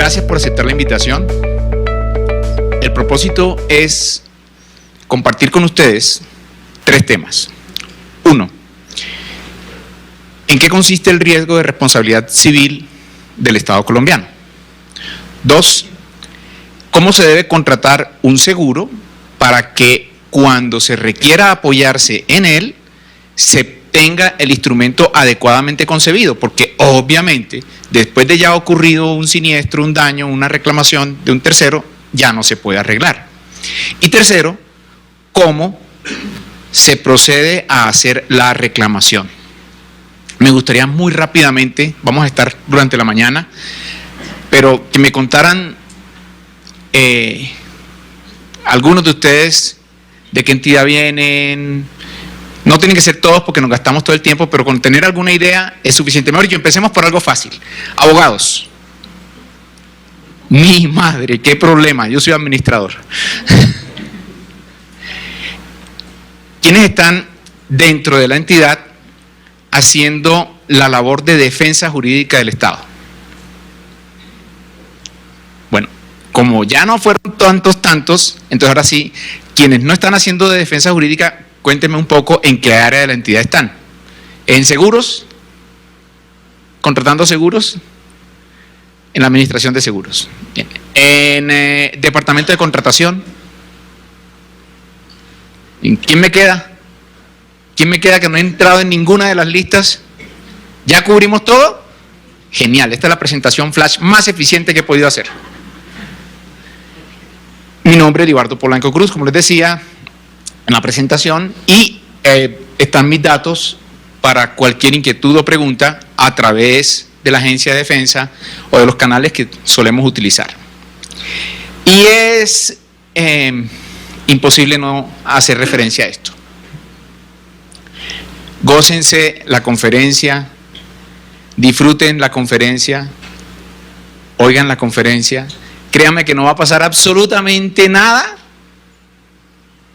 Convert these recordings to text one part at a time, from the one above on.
Gracias por aceptar la invitación. El propósito es compartir con ustedes 3 temas. 1. ¿En qué consiste el riesgo de responsabilidad civil del Estado colombiano? 2. ¿Cómo se debe contratar un seguro para que cuando se requiera apoyarse en él, se tenga el instrumento adecuadamente concebido? Porque obviamente, después de ya ocurrido un siniestro, un daño, una reclamación de un tercero, ya no se puede arreglar. Y tercero, ¿cómo se procede a hacer la reclamación? Me gustaría muy rápidamente, vamos a estar durante la mañana, pero que me contaran algunos de ustedes de qué entidad vienen. No tienen que ser todos porque nos gastamos todo el tiempo, pero con tener alguna idea es suficiente. Mejor dicho, empecemos por algo fácil. Abogados. Mi madre, qué problema, yo soy administrador. ¿Quiénes están dentro de la entidad haciendo la labor de defensa jurídica del Estado? Bueno, como ya no fueron tantos, entonces ahora sí, quienes no están haciendo de defensa jurídica, cuéntenme un poco en qué área de la entidad están. ¿En seguros? ¿Contratando seguros? En la administración de seguros. Bien. ¿En departamento de contratación? ¿En quién me queda? ¿Quién me queda que no ha entrado en ninguna de las listas? ¿Ya cubrimos todo? Genial, esta es la presentación flash más eficiente que he podido hacer. Mi nombre es Libardo Polanco Cruz, como les decía en la presentación, y están mis datos para cualquier inquietud o pregunta a través de la Agencia de Defensa o de los canales que solemos utilizar. Y es imposible no hacer referencia a esto. Gócense la conferencia, disfruten la conferencia, oigan la conferencia, créanme que no va a pasar absolutamente nada,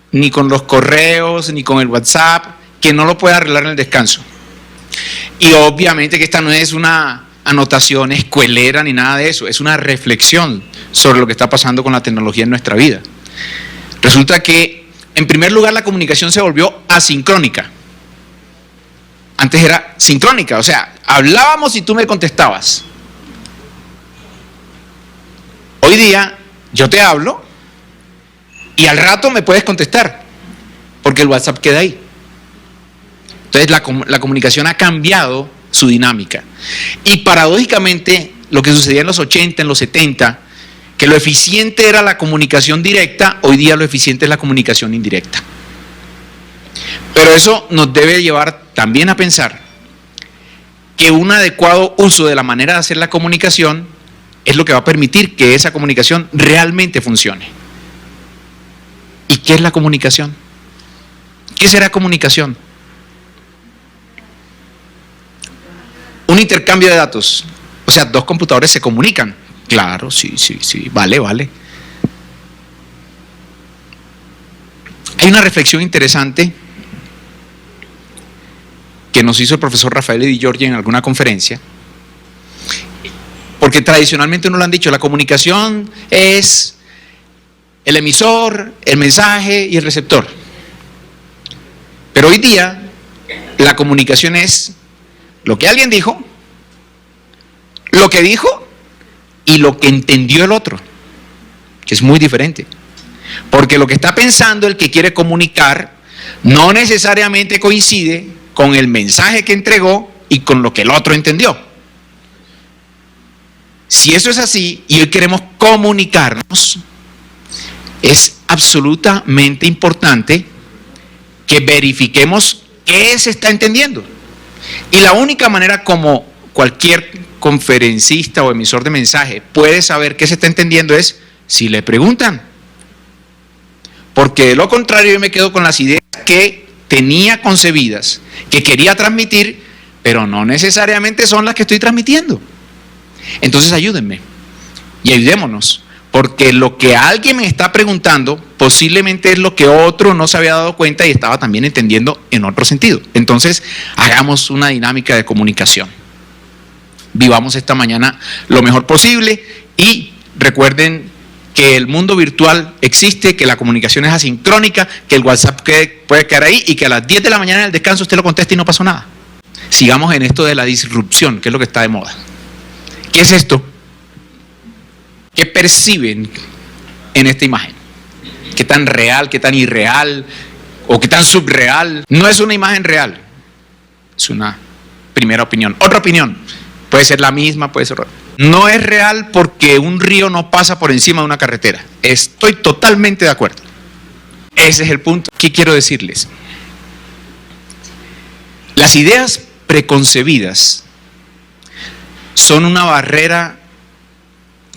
ni con los correos, ni con el WhatsApp, que no lo pueda arreglar en el descanso. Y obviamente que esta no es una anotación escuelera ni nada de eso, es una reflexión sobre lo que está pasando con la tecnología en nuestra vida. Resulta que, en primer lugar, la comunicación se volvió asincrónica. Antes era sincrónica, o sea, hablábamos y tú me contestabas. Hoy día, yo te hablo y al rato me puedes contestar, porque el WhatsApp queda ahí. Entonces la comunicación ha cambiado su dinámica. Y paradójicamente, lo que sucedía en los 80, en los 70, que lo eficiente era la comunicación directa, hoy día lo eficiente es la comunicación indirecta. Pero eso nos debe llevar también a pensar que un adecuado uso de la manera de hacer la comunicación es lo que va a permitir que esa comunicación realmente funcione. ¿Y qué es la comunicación? ¿Qué será comunicación? Un intercambio de datos. O sea, 2 computadores se comunican. Claro, sí, vale. Hay una reflexión interesante que nos hizo el profesor Rafael Di Giorgi en alguna conferencia, porque tradicionalmente nos lo han dicho, la comunicación es el emisor, el mensaje y el receptor. Pero hoy día la comunicación es lo que alguien dijo, lo que dijo y lo que entendió el otro, que es muy diferente. Porque lo que está pensando el que quiere comunicar no necesariamente coincide con el mensaje que entregó y con lo que el otro entendió. Si eso es así y hoy queremos comunicarnos, es absolutamente importante que verifiquemos qué se está entendiendo. Y la única manera como cualquier conferencista o emisor de mensaje puede saber qué se está entendiendo es si le preguntan. Porque de lo contrario yo me quedo con las ideas que tenía concebidas, que quería transmitir, pero no necesariamente son las que estoy transmitiendo. Entonces ayúdenme y ayudémonos, porque lo que alguien me está preguntando posiblemente es lo que otro no se había dado cuenta y estaba también entendiendo en otro sentido. Entonces hagamos una dinámica de comunicación. Vivamos esta mañana lo mejor posible Y recuerden que el mundo virtual existe, que la comunicación es asincrónica, que el WhatsApp puede quedar ahí y que a las 10 de la mañana en el descanso usted lo contesta y no pasó nada. Sigamos en esto de la disrupción, que es lo que está de moda. ¿Qué es esto? ¿Qué perciben en esta imagen? ¿Qué tan real, qué tan irreal o qué tan subreal? No es una imagen real, es una primera opinión. Otra opinión, puede ser la misma, puede ser otra. No es real porque un río no pasa por encima de una carretera. Estoy totalmente de acuerdo. Ese es el punto. ¿Qué quiero decirles? Las ideas preconcebidas son una barrera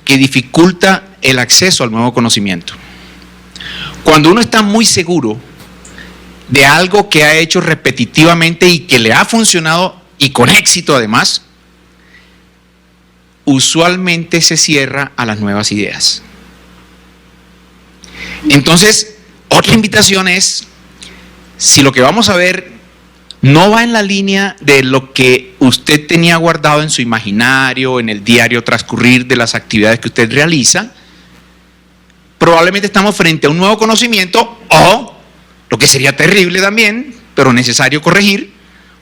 que dificulta el acceso al nuevo conocimiento. Cuando uno está muy seguro de algo que ha hecho repetitivamente y que le ha funcionado y con éxito además, usualmente se cierra a las nuevas ideas. Entonces, otra invitación es, si lo que vamos a ver no va en la línea de lo que usted tenía guardado en su imaginario, en el diario transcurrir de las actividades que usted realiza, probablemente estamos frente a un nuevo conocimiento o, lo que sería terrible también, pero necesario corregir,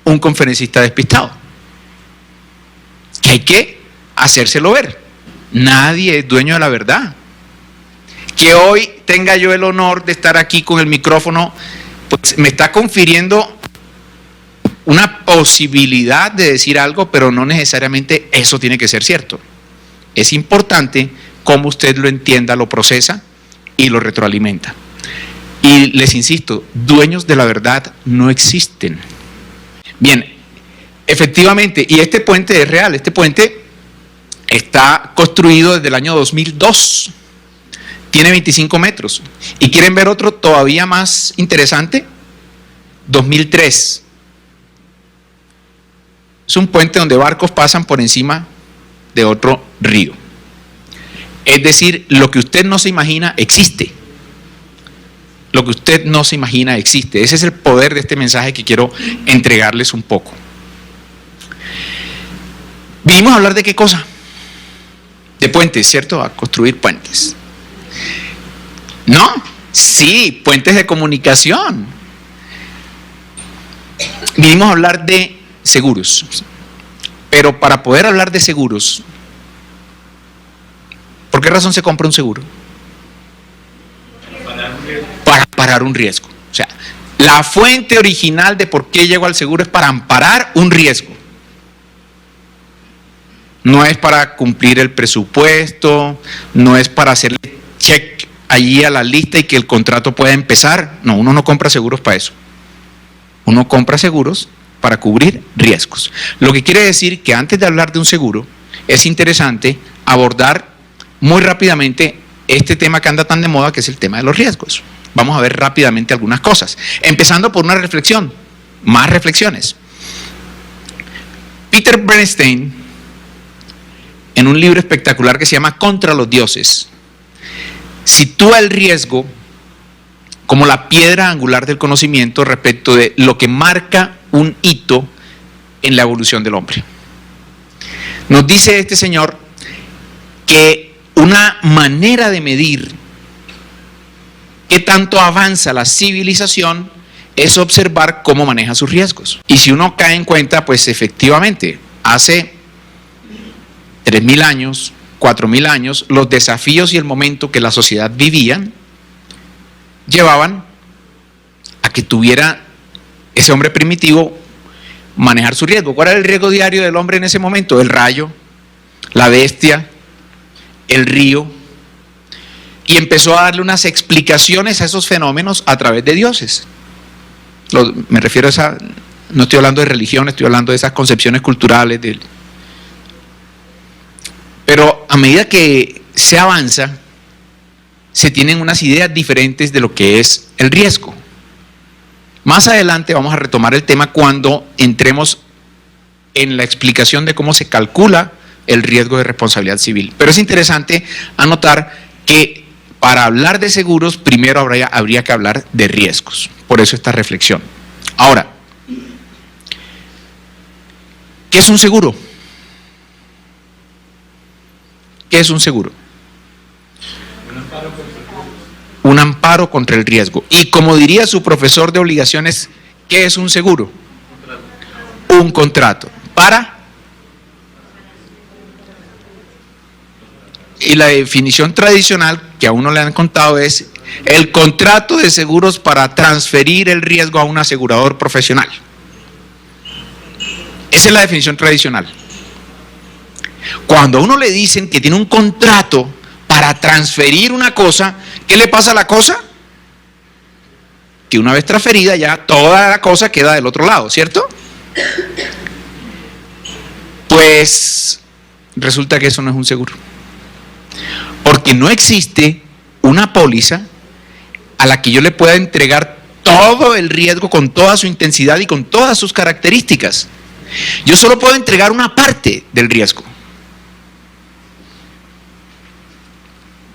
un conferencista despistado. Que hay que hacérselo ver. Nadie es dueño de la verdad. Que hoy tenga yo el honor de estar aquí con el micrófono, pues me está confiriendo una posibilidad de decir algo, pero no necesariamente eso tiene que ser cierto. Es importante cómo usted lo entienda, lo procesa y lo retroalimenta. Y les insisto, dueños de la verdad no existen. Bien, efectivamente, y este puente es real, este puente está construido desde el año 2002, tiene 25 metros. ¿Y quieren ver otro todavía más interesante? 2003. Es un puente donde barcos pasan por encima de otro río. Es decir, lo que usted no se imagina existe. Lo que usted no se imagina existe. Ese es el poder de este mensaje que quiero entregarles un poco. Vinimos a hablar de qué cosa? De puentes, ¿cierto? A construir puentes. ¿No? Sí, puentes de comunicación. Vinimos a hablar de seguros. Pero para poder hablar de seguros, ¿por qué razón se compra un seguro? Para amparar un riesgo. O sea, la fuente original de por qué llego al seguro es para amparar un riesgo. No es para cumplir el presupuesto, no es para hacerle check allí a la lista y que el contrato pueda empezar. No, uno no compra seguros para eso. Uno compra seguros para cubrir riesgos. Lo que quiere decir que antes de hablar de un seguro, es interesante abordar muy rápidamente este tema que anda tan de moda, que es el tema de los riesgos. Vamos a ver rápidamente algunas cosas, empezando por una reflexión, más reflexiones. Peter Bernstein, en un libro espectacular que se llama Contra los dioses, sitúa el riesgo como la piedra angular del conocimiento respecto de lo que marca un hito en la evolución del hombre. Nos dice este señor que una manera de medir qué tanto avanza la civilización es observar cómo maneja sus riesgos. Y si uno cae en cuenta, pues efectivamente, hace 3.000 años, 4.000 años, los desafíos y el momento que la sociedad vivían llevaban a que tuviera ese hombre primitivo manejar su riesgo. ¿Cuál era el riesgo diario del hombre en ese momento? El rayo, la bestia, el río. Y empezó a darle unas explicaciones a esos fenómenos a través de dioses. Me refiero a esa, no estoy hablando de religión, estoy hablando de esas concepciones culturales. Pero a medida que se avanza, se tienen unas ideas diferentes de lo que es el riesgo. Más adelante vamos a retomar el tema cuando entremos en la explicación de cómo se calcula el riesgo de responsabilidad civil. Pero es interesante anotar que para hablar de seguros, primero habría que hablar de riesgos. Por eso esta reflexión. Ahora, ¿qué es un seguro? ¿Qué es un seguro? Un amparo contra el riesgo. Y como diría su profesor de obligaciones, ¿qué es un seguro? Un contrato. ¿Para? Y la definición tradicional que a uno le han contado es el contrato de seguros para transferir el riesgo a un asegurador profesional. Esa es la definición tradicional. Cuando a uno le dicen que tiene un contrato para transferir una cosa, ¿qué le pasa a la cosa? Que una vez transferida ya toda la cosa queda del otro lado, ¿cierto? Pues resulta que eso no es un seguro. Porque no existe una póliza a la que yo le pueda entregar todo el riesgo con toda su intensidad y con todas sus características. Yo solo puedo entregar una parte del riesgo.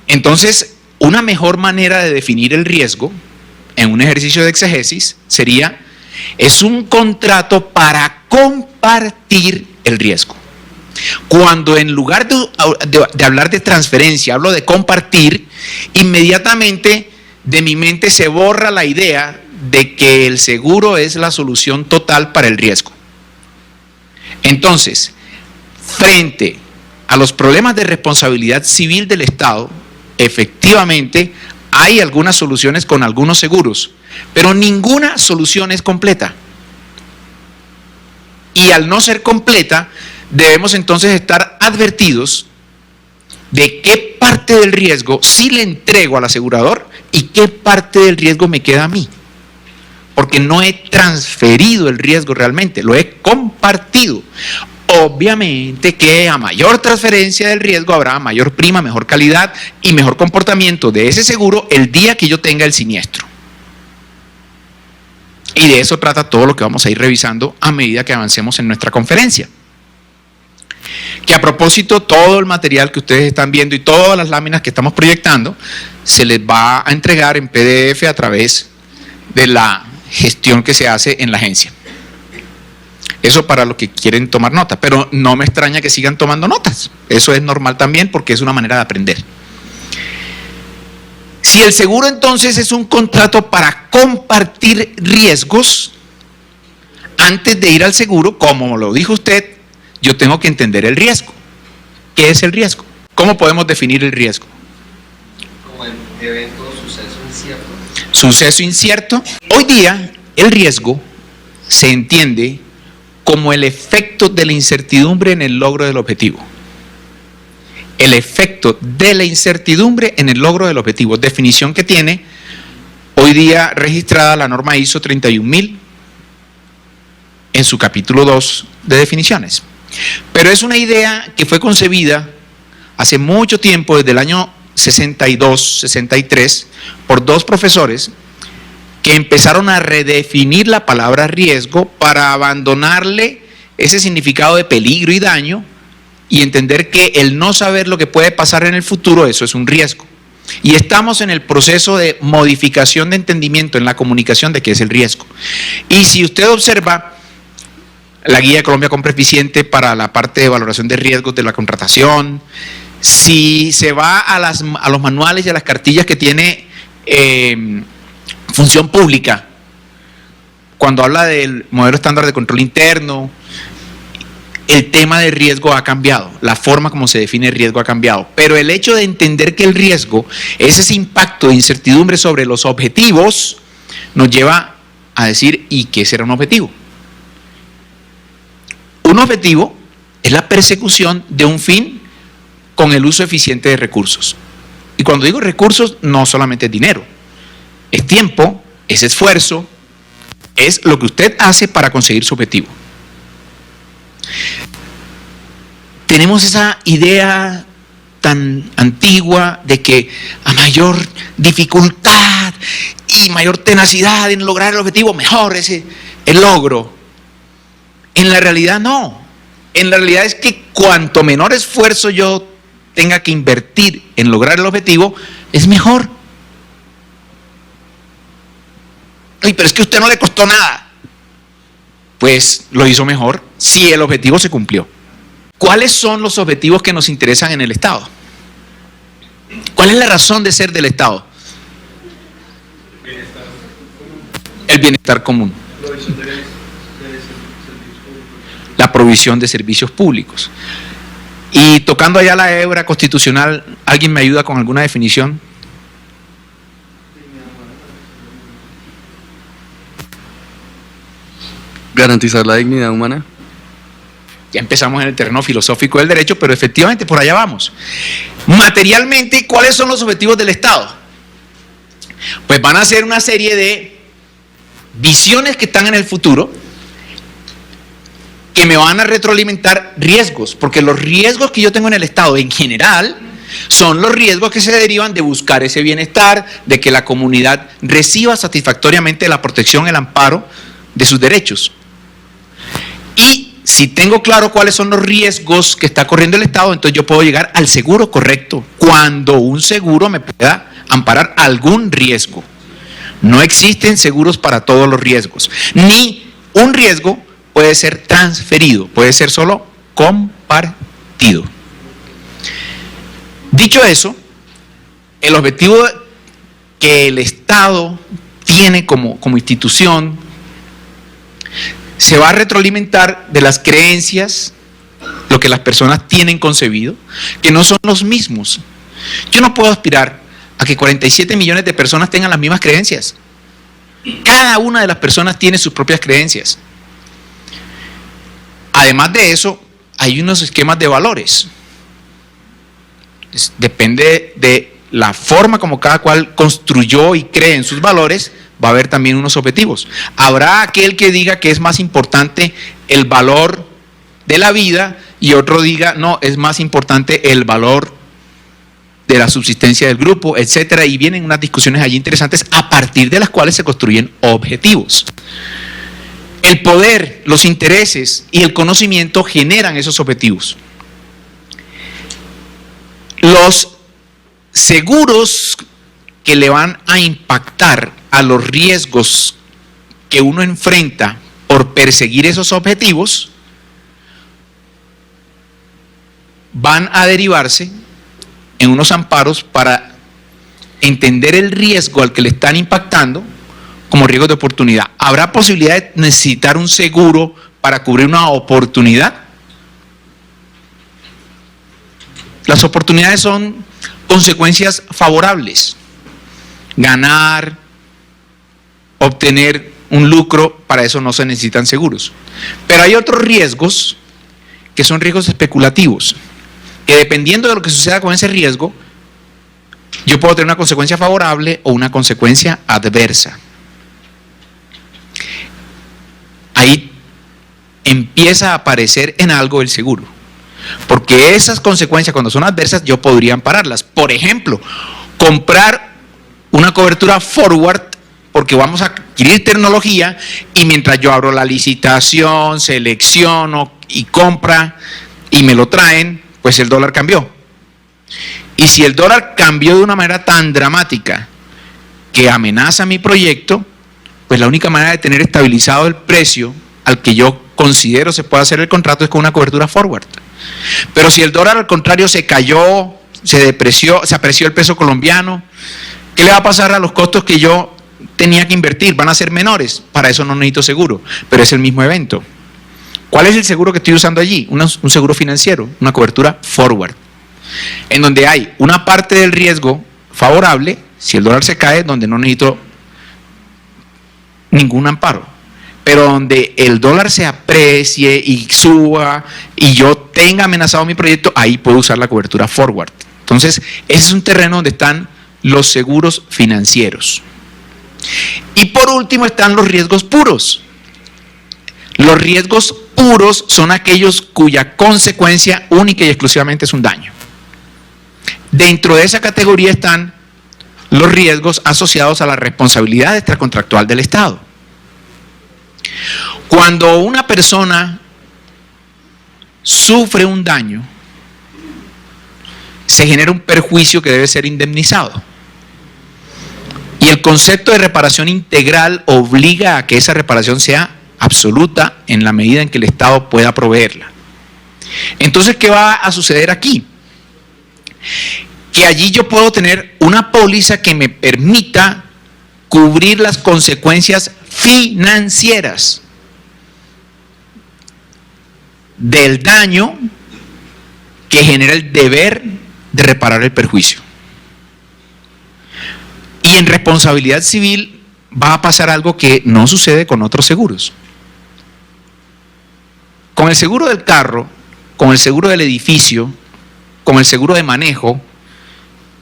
Entonces, una mejor manera de definir el riesgo en un ejercicio de exegesis sería, es un contrato para compartir el riesgo. Cuando en lugar de hablar de transferencia, hablo de compartir, inmediatamente de mi mente se borra la idea de que el seguro es la solución total para el riesgo. Entonces, frente a los problemas de responsabilidad civil del Estado, efectivamente hay algunas soluciones con algunos seguros, pero ninguna solución es completa. Y al no ser completa, debemos entonces estar advertidos de qué parte del riesgo sí le entrego al asegurador y qué parte del riesgo me queda a mí. Porque no he transferido el riesgo realmente, lo he compartido. Obviamente que a mayor transferencia del riesgo habrá mayor prima, mejor calidad y mejor comportamiento de ese seguro el día que yo tenga el siniestro. Y de eso trata todo lo que vamos a ir revisando a medida que avancemos en nuestra conferencia. Que a propósito, todo el material que ustedes están viendo y todas las láminas que estamos proyectando se les va a entregar en PDF a través de la gestión que se hace en la agencia. Eso para los que quieren tomar nota, pero no me extraña que sigan tomando notas. Eso es normal también porque es una manera de aprender. Si el seguro entonces es un contrato para compartir riesgos, antes de ir al seguro, como lo dijo usted, yo tengo que entender el riesgo. ¿Qué es el riesgo? ¿Cómo podemos definir el riesgo? Como el evento o suceso incierto. Suceso incierto. Hoy día el riesgo se entiende como el efecto de la incertidumbre en el logro del objetivo. El efecto de la incertidumbre en el logro del objetivo. Definición que tiene hoy día registrada la norma ISO 31000 en su capítulo 2 de definiciones. Pero es una idea que fue concebida hace mucho tiempo, desde el año 62, 63, por dos profesores que empezaron a redefinir la palabra riesgo para abandonarle ese significado de peligro y daño y entender que el no saber lo que puede pasar en el futuro, eso es un riesgo. Y estamos en el proceso de modificación de entendimiento en la comunicación de qué es el riesgo. Y si usted observa la guía de Colombia Compra Eficiente para la parte de valoración de riesgos de la contratación, si se va a los manuales y a las cartillas que tiene Función Pública, cuando habla del modelo estándar de control interno, el tema del riesgo ha cambiado, la forma como se define el riesgo ha cambiado, pero el hecho de entender que el riesgo es ese impacto de incertidumbre sobre los objetivos, nos lleva a decir, ¿y qué será un objetivo? Un objetivo es la persecución de un fin con el uso eficiente de recursos. Y cuando digo recursos, no solamente es dinero, es tiempo, es esfuerzo, es lo que usted hace para conseguir su objetivo. Tenemos esa idea tan antigua de que a mayor dificultad y mayor tenacidad en lograr el objetivo, mejor es el logro. En la realidad no. En la realidad es que cuanto menor esfuerzo yo tenga que invertir en lograr el objetivo, es mejor. Ay, pero es que a usted no le costó nada. Pues lo hizo mejor si el objetivo se cumplió. ¿Cuáles son los objetivos que nos interesan en el Estado? ¿Cuál es la razón de ser del Estado? El bienestar común. La provisión de servicios públicos. Y tocando allá la hebra constitucional, ¿alguien me ayuda con alguna definición? Garantizar la dignidad humana. Ya empezamos en el terreno filosófico del derecho, pero efectivamente por allá vamos. Materialmente, ¿cuáles son los objetivos del Estado? Pues van a ser una serie de visiones que están en el futuro, que me van a retroalimentar riesgos, porque los riesgos que yo tengo en el Estado en general son los riesgos que se derivan de buscar ese bienestar, de que la comunidad reciba satisfactoriamente la protección, el amparo de sus derechos. Y si tengo claro cuáles son los riesgos que está corriendo el Estado, entonces yo puedo llegar al seguro correcto, cuando un seguro me pueda amparar algún riesgo. No existen seguros para todos los riesgos, ni un riesgo puede ser transferido, puede ser solo compartido. Dicho eso, el objetivo que el Estado tiene como institución se va a retroalimentar de las creencias, lo que las personas tienen concebido, que no son los mismos. Yo no puedo aspirar a que 47 millones de personas tengan las mismas creencias. Cada una de las personas tiene sus propias creencias. Además de eso, hay unos esquemas de valores. Depende de la forma como cada cual construyó y cree en sus valores, va a haber también unos objetivos. Habrá aquel que diga que es más importante el valor de la vida y otro diga, no, es más importante el valor de la subsistencia del grupo, etcétera, y vienen unas discusiones allí interesantes a partir de las cuales se construyen objetivos. El poder, los intereses y el conocimiento generan esos objetivos. Los seguros que le van a impactar a los riesgos que uno enfrenta por perseguir esos objetivos van a derivarse en unos amparos para entender el riesgo al que le están impactando como riesgo de oportunidad. ¿Habrá posibilidad de necesitar un seguro para cubrir una oportunidad? Las oportunidades son consecuencias favorables. Ganar, obtener un lucro, para eso no se necesitan seguros. Pero hay otros riesgos que son riesgos especulativos, que dependiendo de lo que suceda con ese riesgo, yo puedo tener una consecuencia favorable o una consecuencia adversa. Ahí empieza a aparecer en algo el seguro, porque esas consecuencias, cuando son adversas, yo podría ampararlas. Por ejemplo, comprar una cobertura forward, porque vamos a adquirir tecnología y mientras yo abro la licitación, selecciono y compra y me lo traen, pues el dólar cambió. Y si el dólar cambió de una manera tan dramática que amenaza mi proyecto, pues la única manera de tener estabilizado el precio al que yo considero se puede hacer el contrato es con una cobertura forward. Pero si el dólar al contrario se cayó, se depreció, se apreció el peso colombiano, ¿qué le va a pasar a los costos que yo tenía que invertir? ¿Van a ser menores? Para eso no necesito seguro, pero es el mismo evento. ¿Cuál es el seguro que estoy usando allí? Un seguro financiero, una cobertura forward, en donde hay una parte del riesgo favorable, si el dólar se cae, donde no necesito ningún amparo, pero donde el dólar se aprecie y suba y yo tenga amenazado mi proyecto, ahí puedo usar la cobertura forward. Entonces, ese es un terreno donde están los seguros financieros. Y por último están los riesgos puros. Los riesgos puros son aquellos cuya consecuencia única y exclusivamente es un daño. Dentro de esa categoría están los riesgos asociados a la responsabilidad extracontractual del Estado. Cuando una persona sufre un daño, se genera un perjuicio que debe ser indemnizado. Y el concepto de reparación integral obliga a que esa reparación sea absoluta en la medida en que el Estado pueda proveerla. Entonces, ¿qué va a suceder aquí? que allí yo puedo tener una póliza que me permita cubrir las consecuencias financieras del daño que genera el deber de reparar el perjuicio. Y en responsabilidad civil va a pasar algo que no sucede con otros seguros. Con el seguro del carro, con el seguro del edificio, con el seguro de manejo,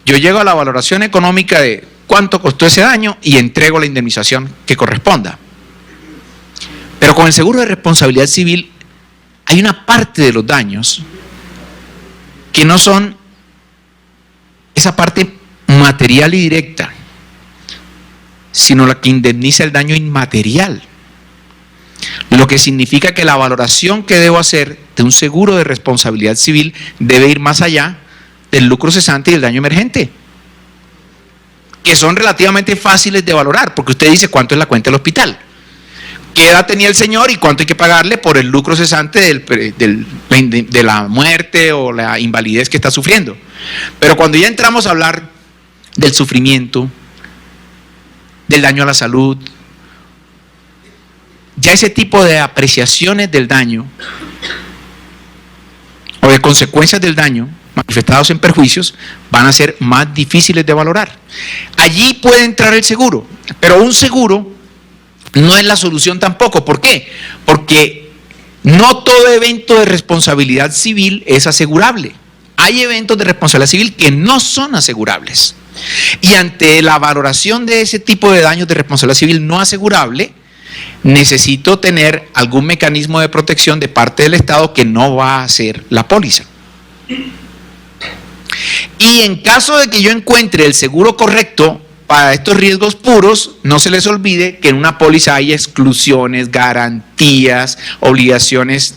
yo llego a la valoración económica de cuánto costó ese daño y entrego la indemnización que corresponda. Pero con el seguro de responsabilidad civil hay una parte de los daños que no son esa parte material y directa, sino la que indemniza el daño inmaterial. Lo que significa que la valoración que debo hacer de un seguro de responsabilidad civil debe ir más allá del lucro cesante y del daño emergente, que son relativamente fáciles de valorar, porque usted dice cuánto es la cuenta del hospital, qué edad tenía el señor y cuánto hay que pagarle por el lucro cesante de la muerte o la invalidez que está sufriendo. Pero cuando ya entramos a hablar del sufrimiento, del daño a la salud, ya ese tipo de apreciaciones del daño o de consecuencias del daño manifestados en perjuicios van a ser más difíciles de valorar. Allí puede entrar el seguro, pero un seguro no es la solución tampoco. ¿Por qué? Porque no todo evento de responsabilidad civil es asegurable. Hay eventos de responsabilidad civil que no son asegurables. Y ante la valoración de ese tipo de daños de responsabilidad civil no asegurable, necesito tener algún mecanismo de protección de parte del Estado que no va a hacer la póliza. Y en caso de que yo encuentre el seguro correcto para estos riesgos puros, no se les olvide que en una póliza hay exclusiones, garantías, obligaciones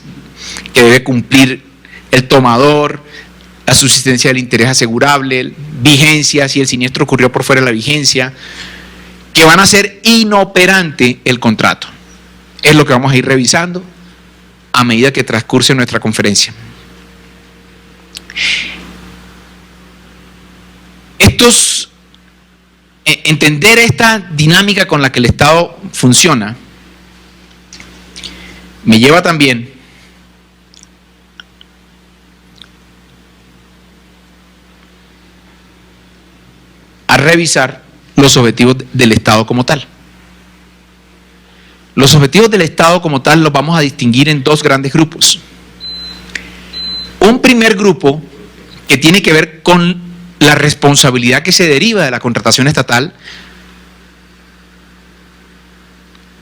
que debe cumplir el tomador, la subsistencia del interés asegurable, vigencia si el siniestro ocurrió por fuera de la vigencia, que van a hacer inoperante el contrato. Es lo que vamos a ir revisando a medida que transcurse nuestra conferencia. Entender esta dinámica con la que el Estado funciona me lleva también a revisar los objetivos del Estado como tal. Los objetivos del Estado como tal los vamos a distinguir en dos grandes grupos. Un primer grupo que tiene que ver con la responsabilidad que se deriva de la contratación estatal,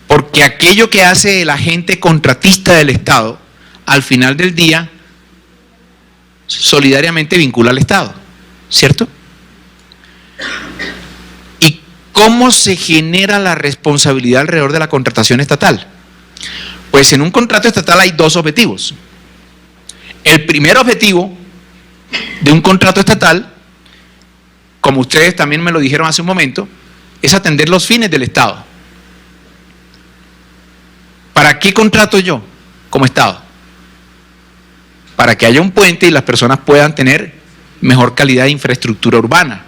porque aquello que hace el agente contratista del Estado, al final del día, solidariamente vincula al Estado, ¿cierto? ¿Y cómo se genera la responsabilidad alrededor de la contratación estatal? Pues en un contrato estatal hay dos objetivos. El primer objetivo de un contrato estatal, como ustedes también me lo dijeron hace un momento, es atender los fines del Estado. ¿Para qué contrato yo como Estado? Para que haya un puente y las personas puedan tener mejor calidad de infraestructura urbana,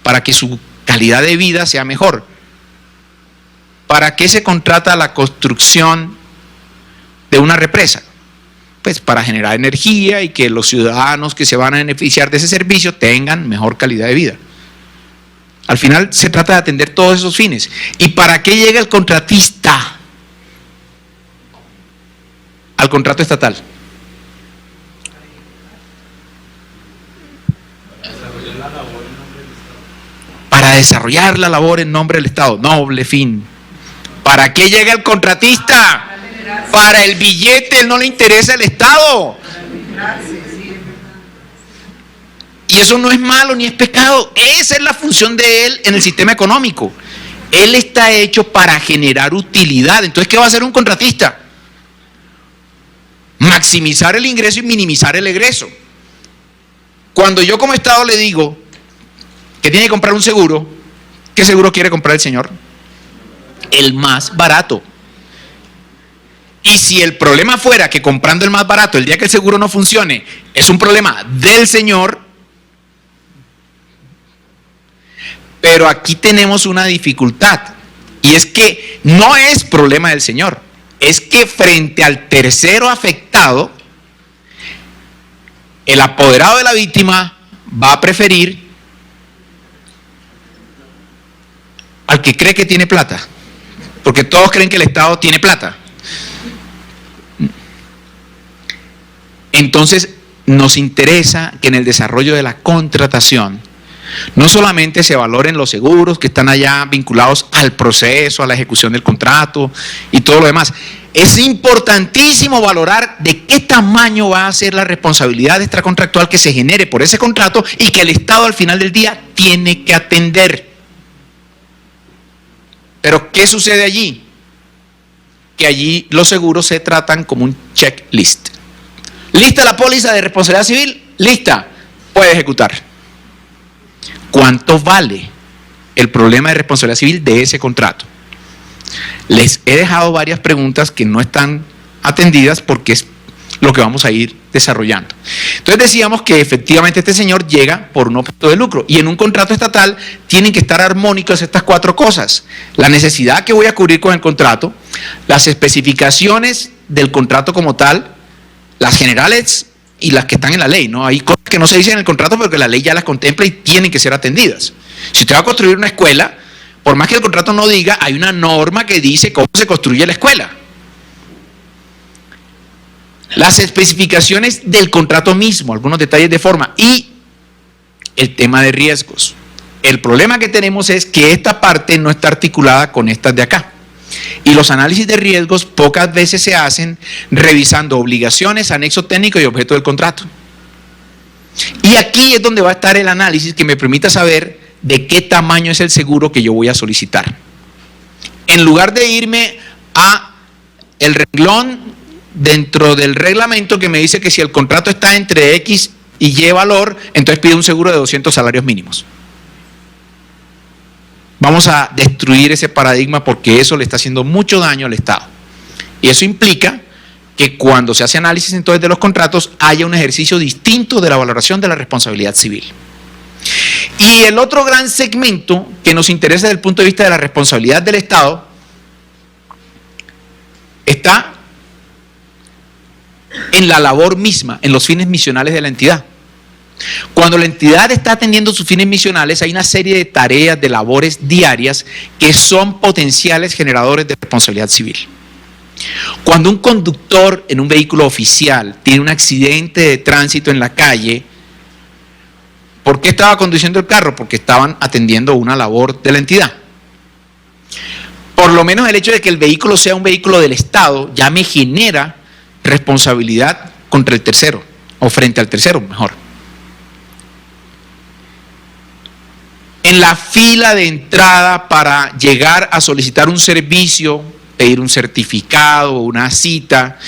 para que su calidad de vida sea mejor. ¿Para qué se contrata la construcción de una represa? Pues para generar energía y que los ciudadanos que se van a beneficiar de ese servicio tengan mejor calidad de vida. Al final se trata de atender todos esos fines. ¿Y para qué llega el contratista al contrato estatal? Para desarrollar la labor en nombre del Estado. Noble fin. ¿Para qué llega el contratista? Para el billete, él no le interesa el Estado. Y eso no es malo ni es pecado. Esa es la función de él en el sistema económico. Él está hecho para generar utilidad. Entonces, ¿qué va a hacer un contratista? Maximizar el ingreso y minimizar el egreso. Cuando yo como Estado le digo que tiene que comprar un seguro, ¿qué seguro quiere comprar el señor? El más barato. Y si el problema fuera que comprando el más barato, el día que el seguro no funcione, es un problema del señor, Pero aquí tenemos una dificultad, y es que no es problema del señor, es que frente al tercero afectado, el apoderado de la víctima va a preferir al que cree que tiene plata, porque todos creen que el Estado tiene plata. Entonces, nos interesa que en el desarrollo de la contratación no solamente se valoren los seguros que están allá vinculados al proceso, a la ejecución del contrato y todo lo demás. Es importantísimo valorar de qué tamaño va a ser la responsabilidad extracontractual que se genere por ese contrato y que el Estado al final del día tiene que atender. Pero ¿qué sucede allí? Que allí los seguros se tratan como un checklist. ¿Lista la póliza de responsabilidad civil? Lista, puede ejecutar. ¿Cuánto vale el problema de responsabilidad civil de ese contrato? Les he dejado varias preguntas que no están atendidas porque es lo que vamos a ir desarrollando. Entonces decíamos que efectivamente este señor llega por un objeto de lucro y en un contrato estatal tienen que estar armónicas estas cuatro cosas: la necesidad que voy a cubrir con el contrato, las especificaciones del contrato como tal, las generales y las que están en la ley, ¿no? Hay cosas que no se dicen en el contrato pero que la ley ya las contempla y tienen que ser atendidas. Si usted va a construir una escuela, por más que el contrato no diga, hay una norma que dice cómo se construye la escuela. Las especificaciones del contrato mismo, algunos detalles de forma y el tema de riesgos. El problema que tenemos es que esta parte no está articulada con estas de acá. Y los análisis de riesgos pocas veces se hacen revisando obligaciones, anexo técnico y objeto del contrato. Y aquí es donde va a estar el análisis que me permita saber de qué tamaño es el seguro que yo voy a solicitar. En lugar de irme a el renglón dentro del reglamento que me dice que si el contrato está entre X y Y valor, entonces pide un seguro de 200 salarios mínimos. Vamos a destruir ese paradigma porque eso le está haciendo mucho daño al Estado. Y eso implica que cuando se hace análisis entonces de los contratos haya un ejercicio distinto de la valoración de la responsabilidad civil. Y el otro gran segmento que nos interesa desde el punto de vista de la responsabilidad del Estado está en la labor misma, en los fines misionales de la entidad. Cuando la entidad está atendiendo sus fines misionales, hay una serie de tareas, de labores diarias que son potenciales generadores de responsabilidad civil. Cuando un conductor en un vehículo oficial tiene un accidente de tránsito en la calle, ¿por qué estaba conduciendo el carro? Porque estaban atendiendo una labor de la entidad. Por lo menos el hecho de que el vehículo sea un vehículo del Estado ya me genera responsabilidad contra el tercero, o frente al tercero, mejor. En la fila de entrada para llegar a solicitar un servicio, pedir un certificado, una cita,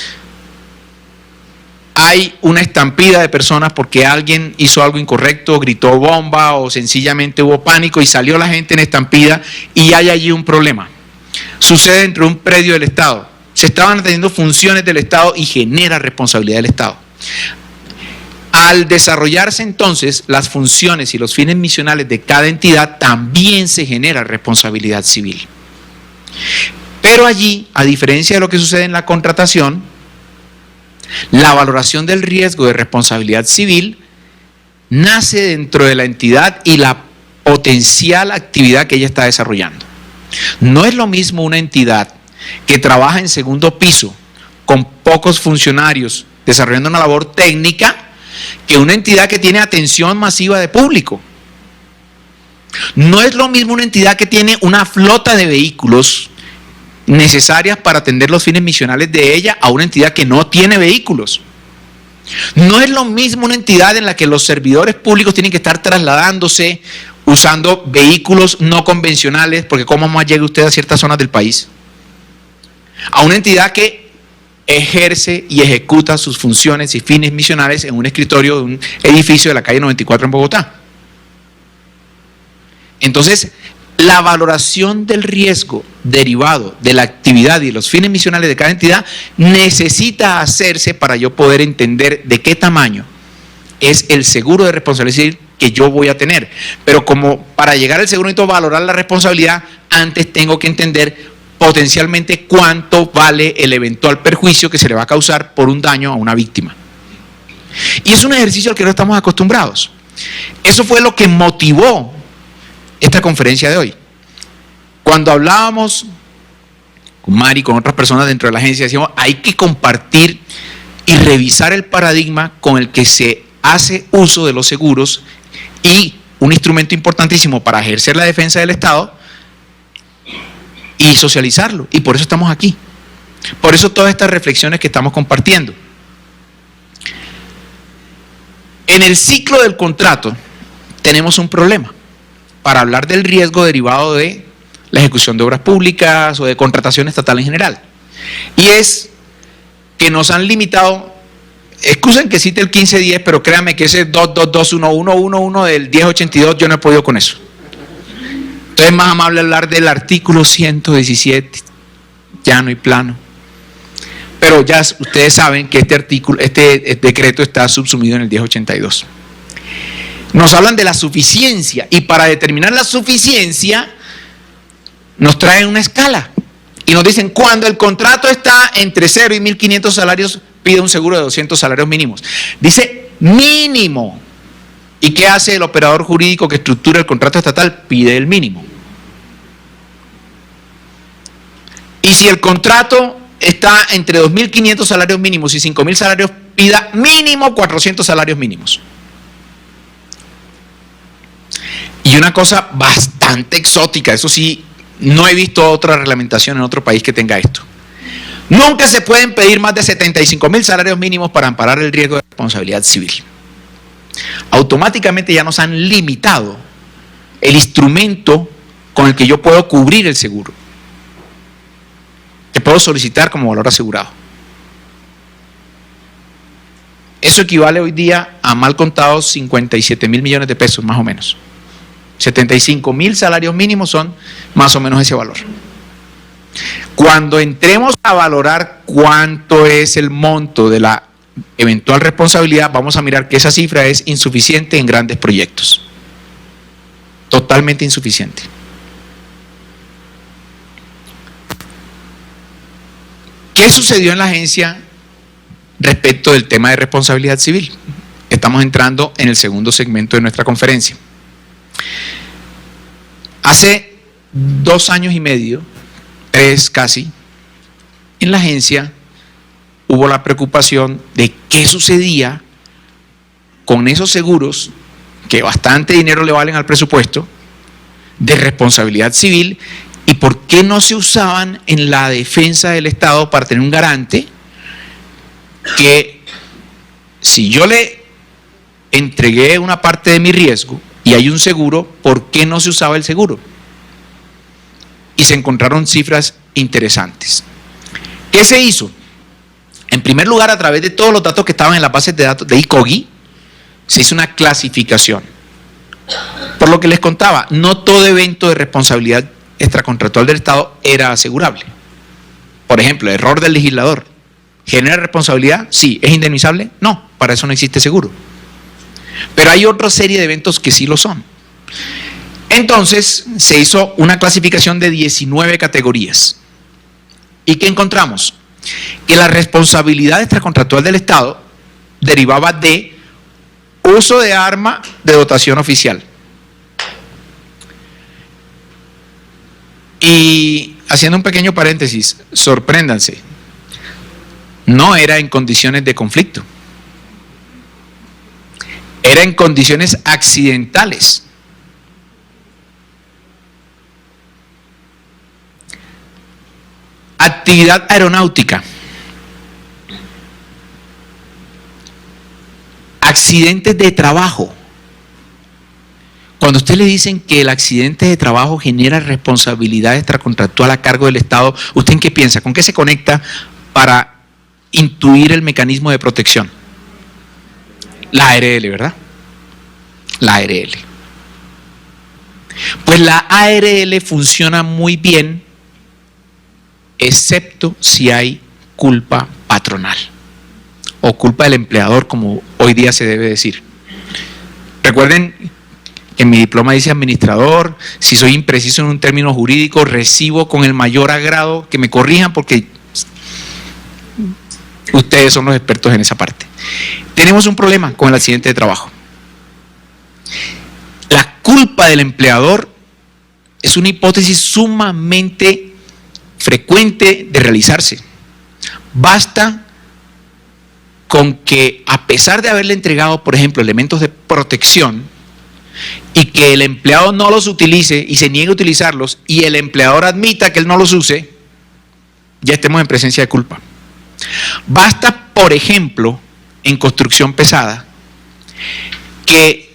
hay una estampida de personas porque alguien hizo algo incorrecto, gritó bomba o sencillamente hubo pánico y salió la gente en estampida y hay allí un problema. Sucede dentro de un predio del Estado. Se estaban atendiendo funciones del Estado y genera responsabilidad del Estado. Al desarrollarse entonces las funciones y los fines misionales de cada entidad, también se genera responsabilidad civil. Pero allí, a diferencia de lo que sucede en la contratación, la valoración del riesgo de responsabilidad civil nace dentro de la entidad y la potencial actividad que ella está desarrollando. No es lo mismo una entidad que trabaja en segundo piso con pocos funcionarios desarrollando una labor técnica que una entidad que tiene atención masiva de público. No es lo mismo una entidad que tiene una flota de vehículos necesarias para atender los fines misionales de ella a una entidad que no tiene vehículos. No es lo mismo una entidad en la que los servidores públicos tienen que estar trasladándose usando vehículos no convencionales, porque ¿cómo más llega usted a ciertas zonas del país? A una entidad que ejerce y ejecuta sus funciones y fines misionales en un escritorio de un edificio de la calle 94 en Bogotá. Entonces, la valoración del riesgo derivado de la actividad y los fines misionales de cada entidad necesita hacerse para yo poder entender de qué tamaño es el seguro de responsabilidad civil que yo voy a tener. Pero como para llegar al seguro necesito valorar la responsabilidad, antes tengo que entender potencialmente cuánto vale el eventual perjuicio que se le va a causar por un daño a una víctima. Y es un ejercicio al que no estamos acostumbrados. Eso fue lo que motivó esta conferencia de hoy. Cuando hablábamos con Mari, con otras personas dentro de la agencia, decíamos, hay que compartir y revisar el paradigma con el que se hace uso de los seguros, y un instrumento importantísimo para ejercer la defensa del Estado, y socializarlo. Y por eso estamos aquí. Por eso todas estas reflexiones que estamos compartiendo. En el ciclo del contrato tenemos un problema para hablar del riesgo derivado de la ejecución de obras públicas o de contratación estatal en general. Y es que nos han limitado, excusen que cite el 1510, pero créanme que ese 2221111 del 1082 yo no he podido con eso. Entonces es más amable hablar del artículo 117, llano y plano. Pero ya ustedes saben que este decreto está subsumido en el 1082. Nos hablan de la suficiencia, y para determinar la suficiencia nos traen una escala y nos dicen, cuando el contrato está entre 0 y 1.500 salarios, pide un seguro de 200 salarios mínimos. Dice mínimo. ¿Y qué hace el operador jurídico que estructura el contrato estatal? Pide el mínimo. Y si el contrato está entre 2.500 salarios mínimos y 5.000 salarios, pida mínimo 400 salarios mínimos. Y una cosa bastante exótica, eso sí, no he visto otra reglamentación en otro país que tenga esto. Nunca se pueden pedir más de 75.000 salarios mínimos para amparar el riesgo de responsabilidad civil. Automáticamente ya nos han limitado el instrumento con el que yo puedo cubrir el seguro, que puedo solicitar como valor asegurado. Eso equivale hoy día a mal contados 57.000 millones de pesos, más o menos. 75.000 salarios mínimos son más o menos ese valor. Cuando entremos a valorar cuánto es el monto de la eventual responsabilidad, vamos a mirar que esa cifra es insuficiente en grandes proyectos. Totalmente insuficiente. ¿Qué sucedió en la agencia respecto del tema de responsabilidad civil? Estamos entrando en el segundo segmento de nuestra conferencia. Hace 2 años y medio, 3 casi, en la agencia hubo la preocupación de qué sucedía con esos seguros que bastante dinero le valen al presupuesto de responsabilidad civil, y por qué no se usaban en la defensa del Estado para tener un garante que si yo le entregué una parte de mi riesgo y hay un seguro, ¿por qué no se usaba el seguro? Y se encontraron cifras interesantes. ¿Qué se hizo? En primer lugar, a través de todos los datos que estaban en las bases de datos de ICOGI, se hizo una clasificación. Por lo que les contaba, no todo evento de responsabilidad extracontractual del Estado era asegurable. Por ejemplo, error del legislador. ¿Genera responsabilidad? Sí. ¿Es indemnizable? No, para eso no existe seguro. Pero hay otra serie de eventos que sí lo son. Entonces, se hizo una clasificación de 19 categorías. ¿Y qué encontramos? Que la responsabilidad extracontractual del Estado derivaba de uso de arma de dotación oficial. Y haciendo un pequeño paréntesis, sorpréndanse, no era en condiciones de conflicto, era en condiciones accidentales. Actividad aeronáutica, accidentes de trabajo. Cuando a usted le dicen que el accidente de trabajo genera responsabilidad extracontractual a cargo del Estado, ¿usted en qué piensa? ¿Con qué se conecta para intuir el mecanismo de protección? La ARL, ¿verdad? La ARL. Pues la ARL funciona muy bien, excepto si hay culpa patronal o culpa del empleador, como hoy día se debe decir. Recuerden que en mi diploma dice administrador. Si soy impreciso en un término jurídico, recibo con el mayor agrado que me corrijan porque ustedes son los expertos en esa parte. Tenemos un problema con el accidente de trabajo. La culpa del empleador es una hipótesis sumamente frecuente de realizarse. Basta con que, a pesar de haberle entregado, por ejemplo, elementos de protección y que el empleado no los utilice y se niegue a utilizarlos y el empleador admita que él no los use, ya estemos en presencia de culpa. Basta, por ejemplo, en construcción pesada, que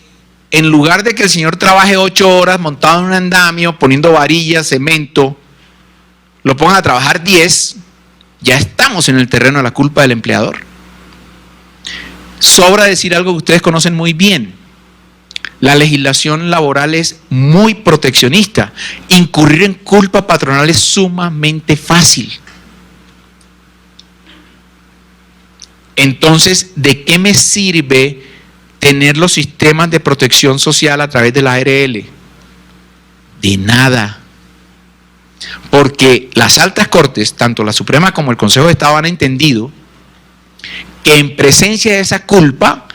en lugar de que el señor trabaje 8 horas montado en un andamio, poniendo varillas, cemento, lo pongan a trabajar 10, ya estamos en el terreno de la culpa del empleador. Sobra decir algo que ustedes conocen muy bien. La legislación laboral es muy proteccionista. Incurrir en culpa patronal es sumamente fácil. Entonces, ¿de qué me sirve tener los sistemas de protección social a través de la ARL? De nada. Porque las altas cortes, tanto la Suprema como el Consejo de Estado, han entendido que en presencia de esa culpa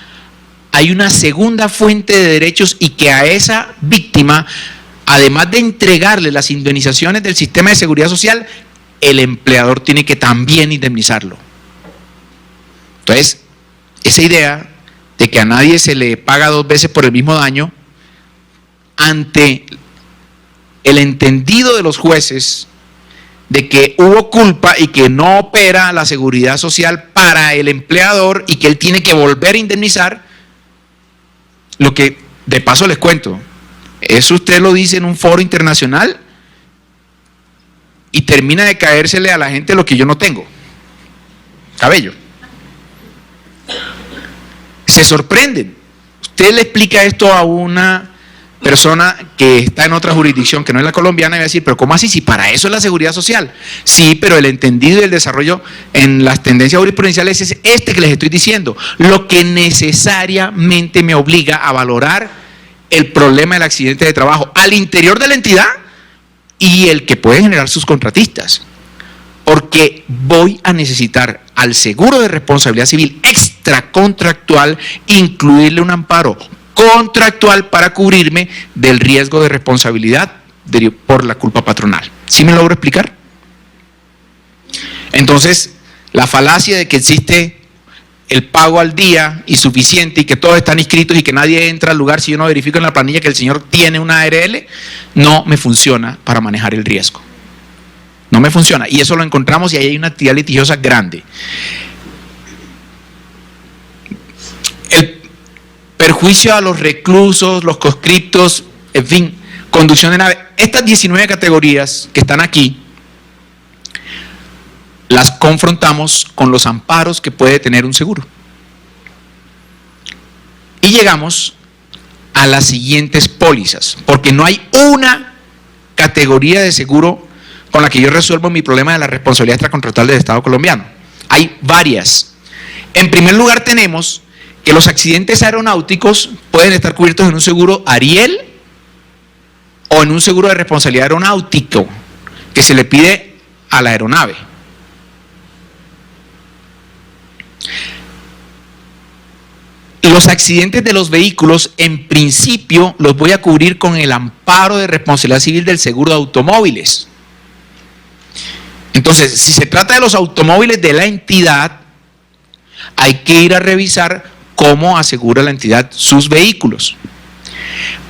hay una segunda fuente de derechos y que a esa víctima, además de entregarle las indemnizaciones del sistema de seguridad social, el empleador tiene que también indemnizarlo. Entonces, esa idea de que a nadie se le paga 2 veces por el mismo daño, ante el entendido de los jueces de que hubo culpa y que no opera la seguridad social para el empleador y que él tiene que volver a indemnizar, lo que de paso les cuento, eso usted lo dice en un foro internacional y termina de caérsele a la gente lo que yo no tengo, cabello. Se sorprenden. Usted le explica esto a una persona que está en otra jurisdicción que no es la colombiana y va a decir, pero ¿cómo así? Si para eso es la seguridad social. Sí, pero el entendido y el desarrollo en las tendencias jurisprudenciales es este que les estoy diciendo, lo que necesariamente me obliga a valorar el problema del accidente de trabajo al interior de la entidad y el que pueden generar sus contratistas. Porque voy a necesitar al seguro de responsabilidad civil extracontractual incluirle un amparo contractual para cubrirme del riesgo de responsabilidad por la culpa patronal. ¿Sí me logro explicar? Entonces, la falacia de que existe el pago al día y suficiente y que todos están inscritos y que nadie entra al lugar si yo no verifico en la planilla que el señor tiene una ARL, no me funciona para manejar el riesgo. No me funciona. Y eso lo encontramos y ahí hay una actividad litigiosa grande. El perjuicio a los reclusos, los conscriptos, en fin, conducción de nave. Estas 19 categorías que están aquí, las confrontamos con los amparos que puede tener un seguro. Y llegamos a las siguientes pólizas, porque no hay una categoría de seguro con la que yo resuelvo mi problema de la responsabilidad extracontractual del Estado colombiano. Hay varias. En primer lugar tenemos que los accidentes aeronáuticos pueden estar cubiertos en un seguro Ariel o en un seguro de responsabilidad aeronáutico que se le pide a la aeronave. Los accidentes de los vehículos, en principio, los voy a cubrir con el amparo de responsabilidad civil del seguro de automóviles. Entonces, si se trata de los automóviles de la entidad, hay que ir a revisar cómo asegura la entidad sus vehículos.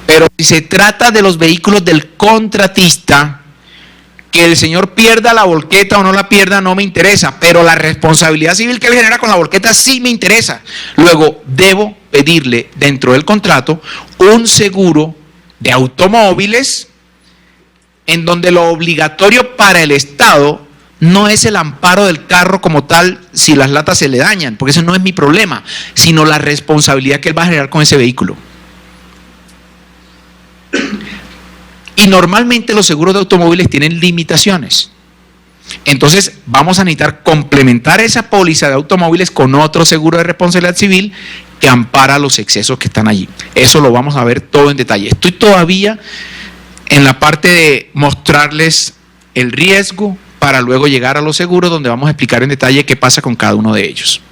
Pero si se trata de los vehículos del contratista, que el señor pierda la volqueta o no la pierda no me interesa, pero la responsabilidad civil que él genera con la volqueta sí me interesa. Luego, debo pedirle dentro del contrato un seguro de automóviles en donde lo obligatorio para el Estado no es el amparo del carro como tal si las latas se le dañan, porque ese no es mi problema, sino la responsabilidad que él va a generar con ese vehículo. Y normalmente los seguros de automóviles tienen limitaciones. Entonces vamos a necesitar complementar esa póliza de automóviles con otro seguro de responsabilidad civil que ampara los excesos que están allí. Eso lo vamos a ver todo en detalle. Estoy todavía en la parte de mostrarles el riesgo para luego llegar a los seguros, donde vamos a explicar en detalle qué pasa con cada uno de ellos.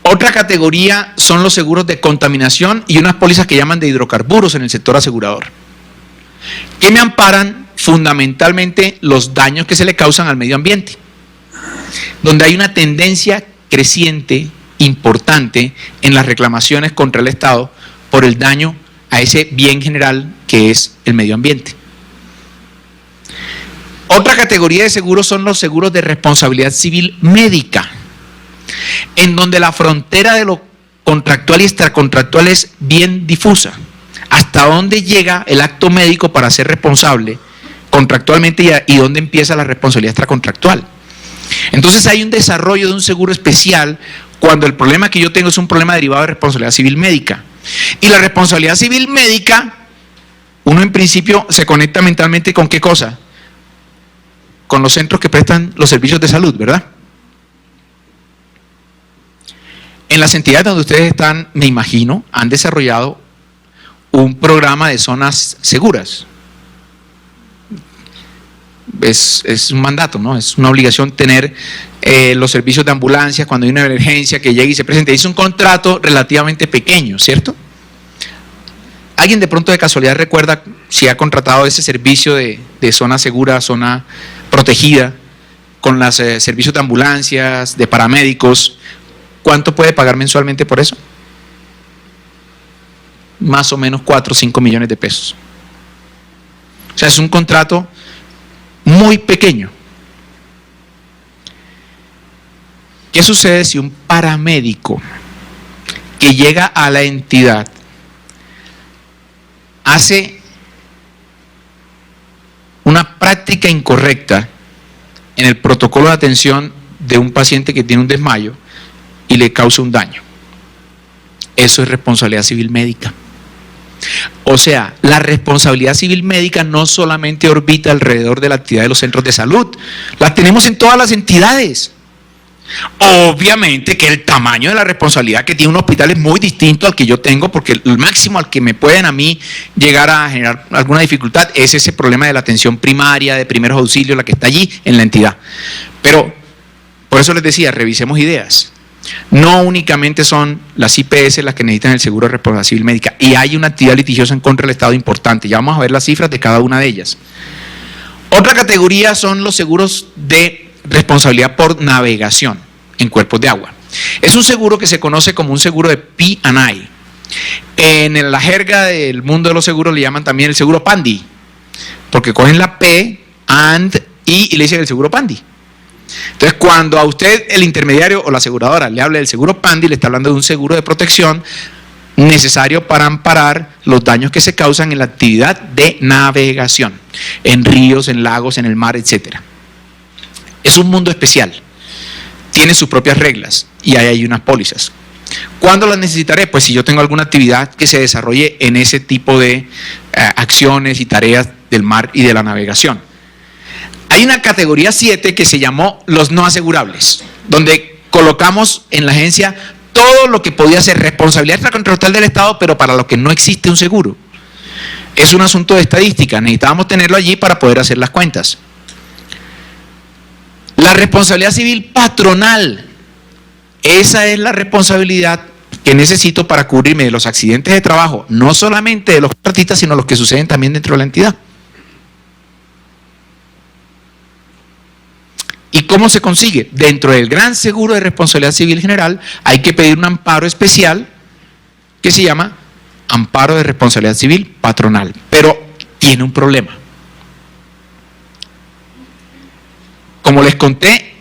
Otra categoría son los seguros de contaminación y unas pólizas que llaman de hidrocarburos en el sector asegurador, que me amparan fundamentalmente los daños que se le causan al medio ambiente, donde hay una tendencia creciente, importante, en las reclamaciones contra el Estado por el daño a ese bien general que es el medio ambiente. Otra categoría de seguros son los seguros de responsabilidad civil médica, en donde la frontera de lo contractual y extracontractual es bien difusa. Hasta dónde llega el acto médico para ser responsable contractualmente y dónde empieza la responsabilidad extracontractual. Entonces hay un desarrollo de un seguro especial cuando el problema que yo tengo es un problema derivado de responsabilidad civil médica. Y la responsabilidad civil médica, uno en principio se conecta mentalmente con ¿qué cosa? Con los centros que prestan los servicios de salud, ¿verdad? En las entidades donde ustedes están, me imagino, han desarrollado un programa de zonas seguras. Es un mandato, ¿no? Es una obligación tener los servicios de ambulancias cuando hay una emergencia que llegue y se presente. Es un contrato relativamente pequeño, ¿cierto? ¿Alguien de pronto de casualidad recuerda si ha contratado ese servicio de zona segura, zona protegida, con los servicios de ambulancias, de paramédicos? ¿Cuánto puede pagar mensualmente por eso? Más o menos 4 o 5 millones de pesos. O sea, es un contrato muy pequeño. ¿Qué sucede si un paramédico que llega a la entidad hace una práctica incorrecta en el protocolo de atención de un paciente que tiene un desmayo y le causa un daño? Eso es responsabilidad civil médica. O sea, la responsabilidad civil médica no solamente orbita alrededor de la actividad de los centros de salud, la tenemos en todas las entidades. Obviamente que el tamaño de la responsabilidad que tiene un hospital es muy distinto al que yo tengo, porque el máximo al que me pueden a mí llegar a generar alguna dificultad es ese problema de la atención primaria, de primeros auxilios, la que está allí en la entidad. Pero, por eso les decía, revisemos ideas. No únicamente son las IPS las que necesitan el seguro de responsabilidad civil médica, y hay una actividad litigiosa en contra del Estado importante. Ya vamos a ver las cifras de cada una de ellas. Otra categoría son los seguros de responsabilidad por navegación en cuerpos de agua. Es un seguro que se conoce como un seguro de P&I. En la jerga del mundo de los seguros le llaman también el seguro PANDI, porque cogen la P, and, y le dicen el seguro PANDI. Entonces, cuando a usted el intermediario o la aseguradora le habla del seguro PANDI, le está hablando de un seguro de protección necesario para amparar los daños que se causan en la actividad de navegación, en ríos, en lagos, en el mar, etc. Es un mundo especial, tiene sus propias reglas y ahí hay unas pólizas. ¿Cuándo las necesitaré? Pues si yo tengo alguna actividad que se desarrolle en ese tipo de acciones y tareas del mar y de la navegación. Hay una categoría 7 que se llamó los no asegurables, donde colocamos en la agencia todo lo que podía ser responsabilidad extracontractual del Estado, pero para lo que no existe un seguro. Es un asunto de estadística, necesitábamos tenerlo allí para poder hacer las cuentas. La responsabilidad civil patronal, esa es la responsabilidad que necesito para cubrirme de los accidentes de trabajo, no solamente de los contratistas, sino los que suceden también dentro de la entidad. ¿Y cómo se consigue? Dentro del gran seguro de responsabilidad civil general hay que pedir un amparo especial que se llama amparo de responsabilidad civil patronal, pero tiene un problema. Como les conté,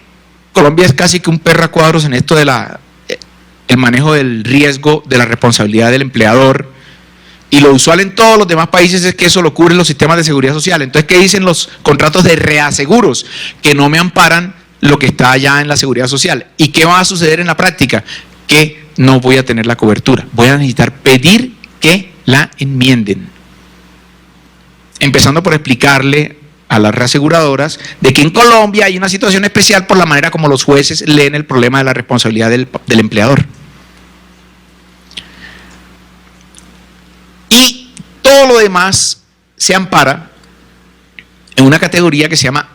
Colombia es casi que un perro a cuadros en esto de el manejo del riesgo de la responsabilidad del empleador, y lo usual en todos los demás países es que eso lo cubren los sistemas de seguridad social. Entonces, ¿qué dicen los contratos de reaseguros? Que no me amparan lo que está allá en la seguridad social. ¿Y qué va a suceder en la práctica? Que no voy a tener la cobertura. Voy a necesitar pedir que la enmienden. Empezando por explicarle a las reaseguradoras de que en Colombia hay una situación especial por la manera como los jueces leen el problema de la responsabilidad del empleador. Y todo lo demás se ampara en una categoría que se llama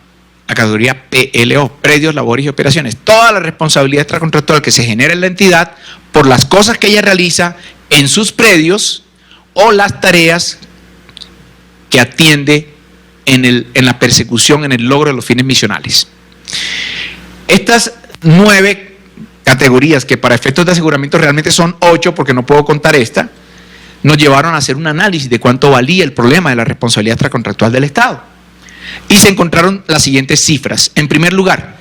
la categoría PLO, predios, labores y operaciones. Toda la responsabilidad extracontractual que se genera en la entidad por las cosas que ella realiza en sus predios o las tareas que atiende en la persecución, en el logro de los fines misionales. Estas 9 categorías, que para efectos de aseguramiento realmente son 8, porque no puedo contar esta, nos llevaron a hacer un análisis de cuánto valía el problema de la responsabilidad extracontractual del Estado. Y se encontraron las siguientes cifras. En primer lugar,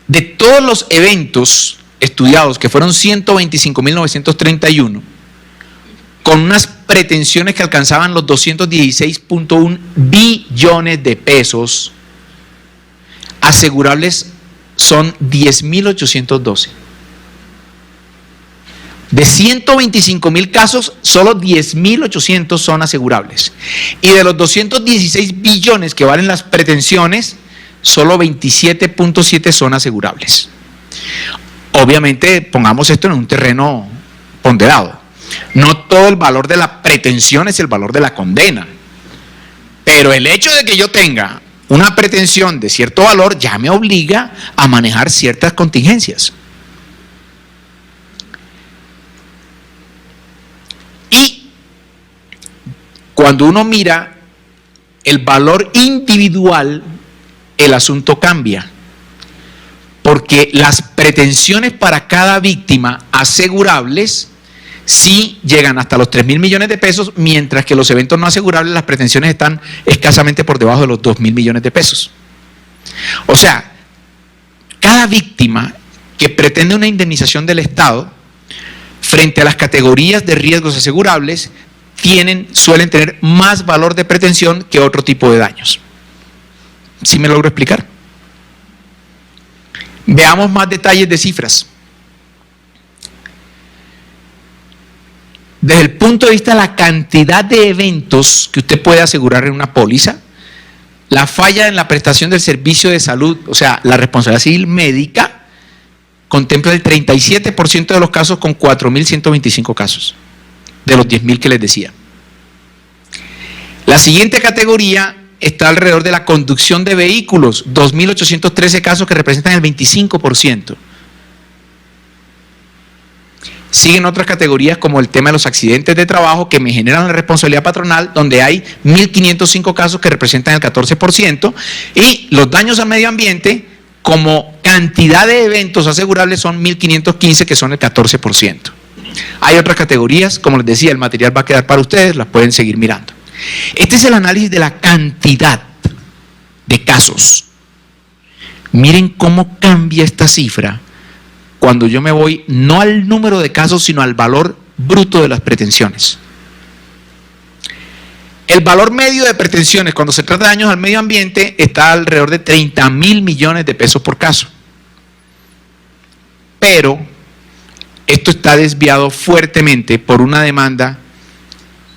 de todos los eventos estudiados, que fueron 125.931, con unas pretensiones que alcanzaban los 216.1 billones de pesos, asegurables son 10.812. De 125.000 casos, solo 10.800 son asegurables. Y de los 216 billones que valen las pretensiones, solo 27.7 son asegurables. Obviamente, pongamos esto en un terreno ponderado. No todo el valor de la pretensión es el valor de la condena. Pero el hecho de que yo tenga una pretensión de cierto valor ya me obliga a manejar ciertas contingencias. Y cuando uno mira el valor individual, el asunto cambia. Porque las pretensiones para cada víctima asegurables sí llegan hasta los 3.000 millones de pesos, mientras que los eventos no asegurables, las pretensiones están escasamente por debajo de los 2.000 millones de pesos. O sea, cada víctima que pretende una indemnización del Estado, frente a las categorías de riesgos asegurables, suelen tener más valor de pretensión que otro tipo de daños. ¿Sí me logro explicar? Veamos más detalles de cifras. Desde el punto de vista de la cantidad de eventos que usted puede asegurar en una póliza, la falla en la prestación del servicio de salud, o sea, la responsabilidad civil médica, contempla el 37% de los casos, con 4.125 casos, de los 10.000 que les decía. La siguiente categoría está alrededor de la conducción de vehículos, 2.813 casos, que representan el 25%. Siguen otras categorías como el tema de los accidentes de trabajo, que me generan la responsabilidad patronal, donde hay 1.505 casos que representan el 14%, y los daños al medio ambiente, como cantidad de eventos asegurables, son 1.515, que son el 14%. Hay otras categorías, como les decía, el material va a quedar para ustedes, las pueden seguir mirando. Este es el análisis de la cantidad de casos. Miren cómo cambia esta cifra cuando yo me voy no al número de casos, sino al valor bruto de las pretensiones. El valor medio de pretensiones cuando se trata de daños al medio ambiente está alrededor de 30.000 millones de pesos por caso. Pero esto está desviado fuertemente por una demanda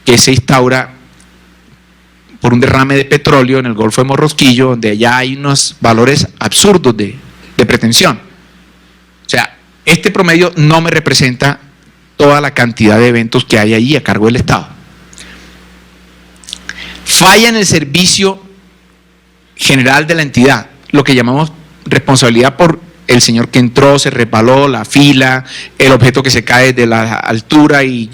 que se instaura por un derrame de petróleo en el Golfo de Morrosquillo, donde ya hay unos valores absurdos de pretensión. O sea, este promedio no me representa toda la cantidad de eventos que hay allí a cargo del Estado. Falla en el servicio general de la entidad, lo que llamamos responsabilidad por el señor que entró, se resbaló, la fila, el objeto que se cae de la altura y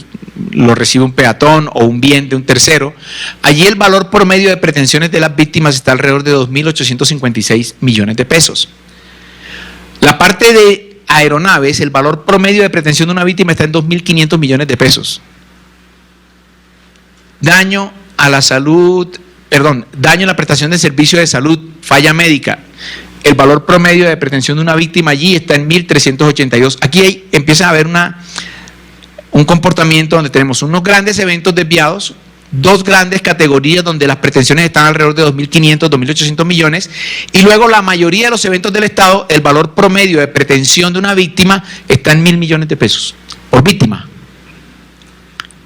lo recibe un peatón o un bien de un tercero. Allí el valor promedio de pretensiones de las víctimas está alrededor de 2.856 millones de pesos. La parte de aeronaves, el valor promedio de pretensión de una víctima está en 2.500 millones de pesos. Daño a la salud, daño en la prestación de servicio de salud, falla médica. El valor promedio de pretensión de una víctima allí está en 1.382. Aquí empieza a haber un comportamiento donde tenemos unos grandes eventos desviados, dos grandes categorías donde las pretensiones están alrededor de 2.500, 2.800 millones, y luego la mayoría de los eventos del Estado, el valor promedio de pretensión de una víctima está en 1.000 millones de pesos por víctima.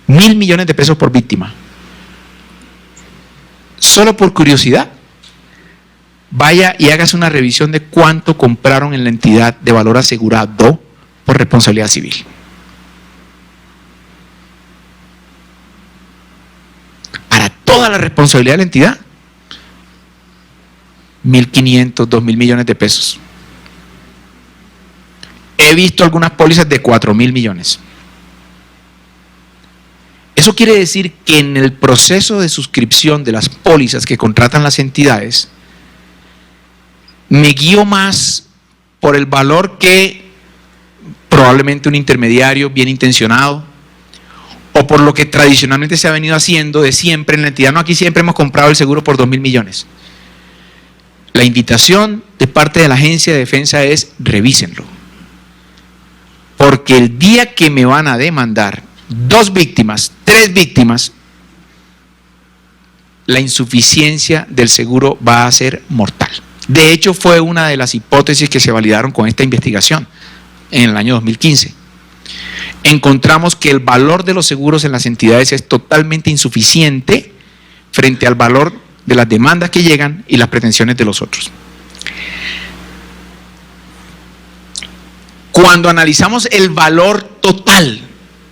1.000 millones de pesos por víctima. solo por curiosidad, vaya y hágase una revisión de cuánto compraron en la entidad de valor asegurado por responsabilidad civil. Para toda la responsabilidad de la entidad, 1.500, 2.000 millones de pesos. He visto algunas pólizas de 4.000 millones. Eso quiere decir que en el proceso de suscripción de las pólizas que contratan las entidades, me guío más por el valor que probablemente un intermediario bien intencionado, o por lo que tradicionalmente se ha venido haciendo de siempre en la entidad. No, aquí siempre hemos comprado el seguro por 2.000 millones. La invitación de parte de la Agencia de Defensa es: revísenlo. Porque el día que me van a demandar 2 víctimas, 3 víctimas, la insuficiencia del seguro va a ser mortal. De hecho, fue una de las hipótesis que se validaron con esta investigación en el año 2015. Encontramos que el valor de los seguros en las entidades es totalmente insuficiente frente al valor de las demandas que llegan y las pretensiones de los otros. Cuando analizamos el valor total,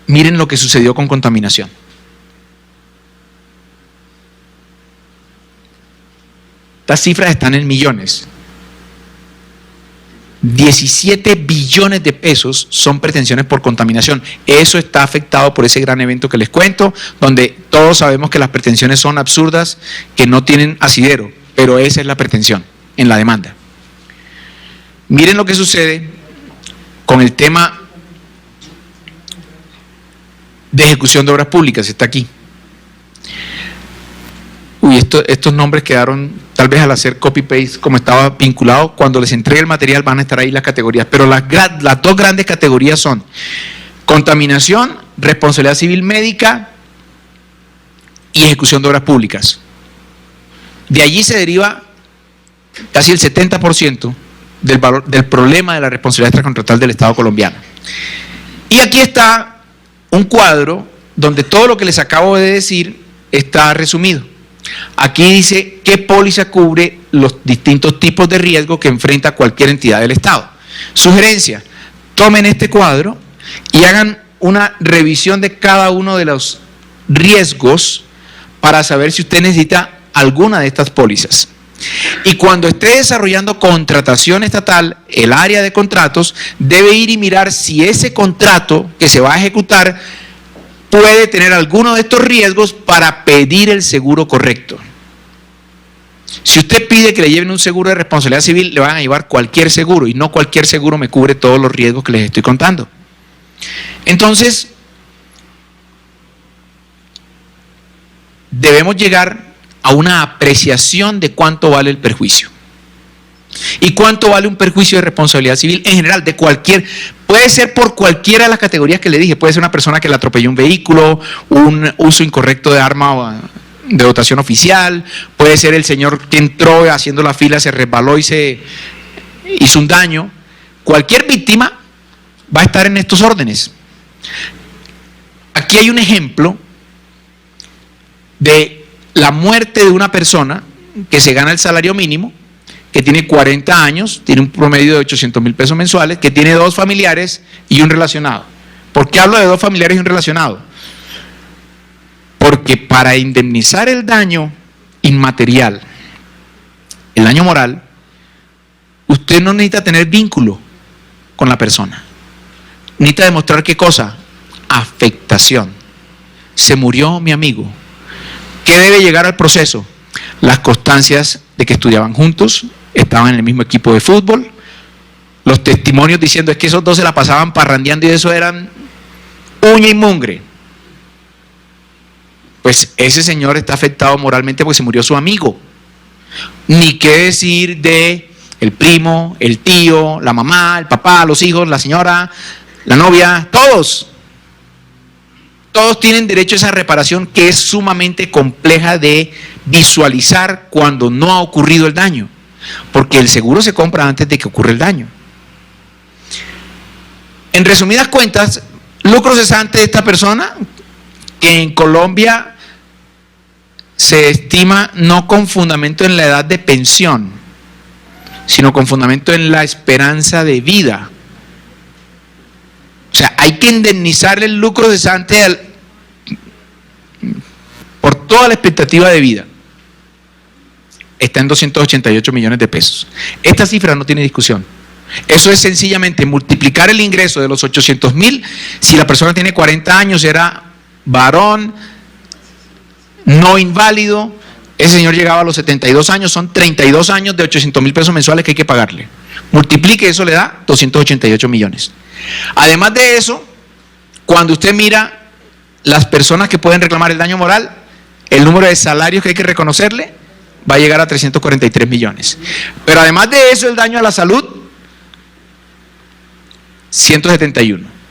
miren lo que sucedió con contaminación. Estas cifras están en millones. 17 billones de pesos son pretensiones por contaminación. Eso está afectado por ese gran evento que les cuento, donde todos sabemos que las pretensiones son absurdas, que no tienen asidero, pero esa es la pretensión en la demanda. Miren lo que sucede con el tema de ejecución de obras públicas, está aquí. Uy, estos nombres quedaron, tal vez al hacer copy-paste, como estaba vinculado, cuando les entregue el material van a estar ahí las categorías, pero las 2 grandes categorías son contaminación, responsabilidad civil médica y ejecución de obras públicas. De allí se deriva casi el 70% del valor, del problema de la responsabilidad extracontratal del Estado colombiano. Y aquí está un cuadro donde todo lo que les acabo de decir está resumido. Aquí dice qué póliza cubre los distintos tipos de riesgo que enfrenta cualquier entidad del Estado. Sugerencia: tomen este cuadro y hagan una revisión de cada uno de los riesgos para saber si usted necesita alguna de estas pólizas. Y cuando esté desarrollando contratación estatal, el área de contratos debe ir y mirar si ese contrato que se va a ejecutar puede tener alguno de estos riesgos para pedir el seguro correcto. Si usted pide que le lleven un seguro de responsabilidad civil, le van a llevar cualquier seguro, y no cualquier seguro me cubre todos los riesgos que les estoy contando. Entonces, debemos llegar a una apreciación de cuánto vale el perjuicio. ¿Y cuánto vale un perjuicio de responsabilidad civil en general? De cualquier, puede ser por cualquiera de las categorías que le dije. Puede ser una persona que le atropelló un vehículo, un uso incorrecto de arma de dotación oficial, puede ser el señor que entró haciendo la fila, se resbaló y se hizo un daño. Cualquier víctima va a estar en estos órdenes. Aquí hay un ejemplo de la muerte de una persona que se gana el salario mínimo, que tiene 40 años, tiene un promedio de 800.000 pesos mensuales, que tiene 2 familiares y un relacionado. ¿Por qué hablo de 2 familiares y un relacionado? Porque para indemnizar el daño inmaterial, el daño moral, usted no necesita tener vínculo con la persona. Necesita demostrar ¿qué cosa? Afectación. Se murió mi amigo. ¿Qué debe llegar al proceso? Las constancias de que estudiaban juntos, estaban en el mismo equipo de fútbol, los testimonios diciendo es que esos 2 se la pasaban parrandeando y eso eran uña y mugre. Pues ese señor está afectado moralmente porque se murió su amigo. Ni qué decir de el primo, el tío, la mamá, el papá, los hijos, la señora, la novia, todos. Todos tienen derecho a esa reparación que es sumamente compleja de visualizar cuando no ha ocurrido el daño, porque el seguro se compra antes de que ocurra el daño. En resumidas cuentas, lucro cesante de esta persona, que en Colombia se estima no con fundamento en la edad de pensión, sino con fundamento en la esperanza de vida. O sea, hay que indemnizar el lucro cesante por toda la expectativa de vida. Está en 288 millones de pesos. Esta cifra no tiene discusión. Eso es sencillamente multiplicar el ingreso de los 800.000. Si la persona tiene 40 años, era varón, no inválido, ese señor llegaba a los 72 años, son 32 años de 800.000 pesos mensuales que hay que pagarle. Multiplique, eso le da 288 millones. Además de eso, cuando usted mira las personas que pueden reclamar el daño moral, el número de salarios que hay que reconocerle va a llegar a 343 millones. Pero además de eso, el daño a la salud, 171.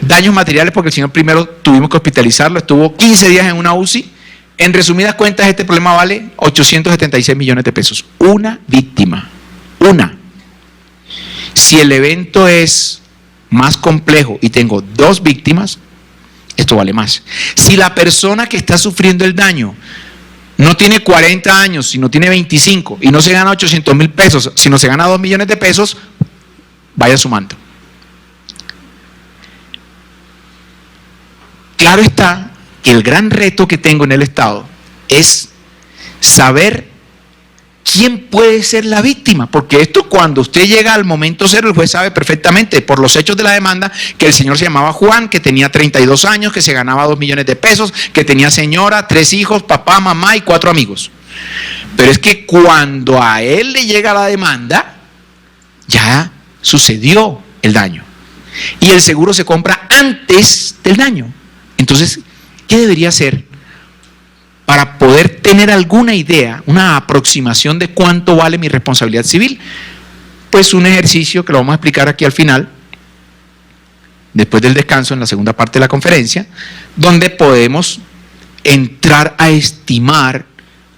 Daños materiales, porque el señor primero tuvimos que hospitalizarlo, estuvo 15 días en una UCI. En resumidas cuentas, este problema vale 876 millones de pesos. Una víctima. Una. Si el evento es más complejo y tengo 2 víctimas, esto vale más. Si la persona que está sufriendo el daño no tiene 40 años, sino tiene 25 y no se gana 800.000 pesos, sino se gana 2 millones de pesos, vaya sumando. Claro está que el gran reto que tengo en el Estado es saber quién puede ser la víctima, porque esto, cuando usted llega al momento cero, el juez sabe perfectamente por los hechos de la demanda que el señor se llamaba Juan, que tenía 32 años, que se ganaba 2 millones de pesos, que tenía señora, 3 hijos, papá, mamá y 4 amigos. Pero es que cuando a él le llega la demanda, ya sucedió el daño y el seguro se compra antes del daño. Entonces, ¿qué debería hacer para poder tener alguna idea, una aproximación de cuánto vale mi responsabilidad civil? Pues un ejercicio que lo vamos a explicar aquí al final, después del descanso, en la segunda parte de la conferencia, donde podemos entrar a estimar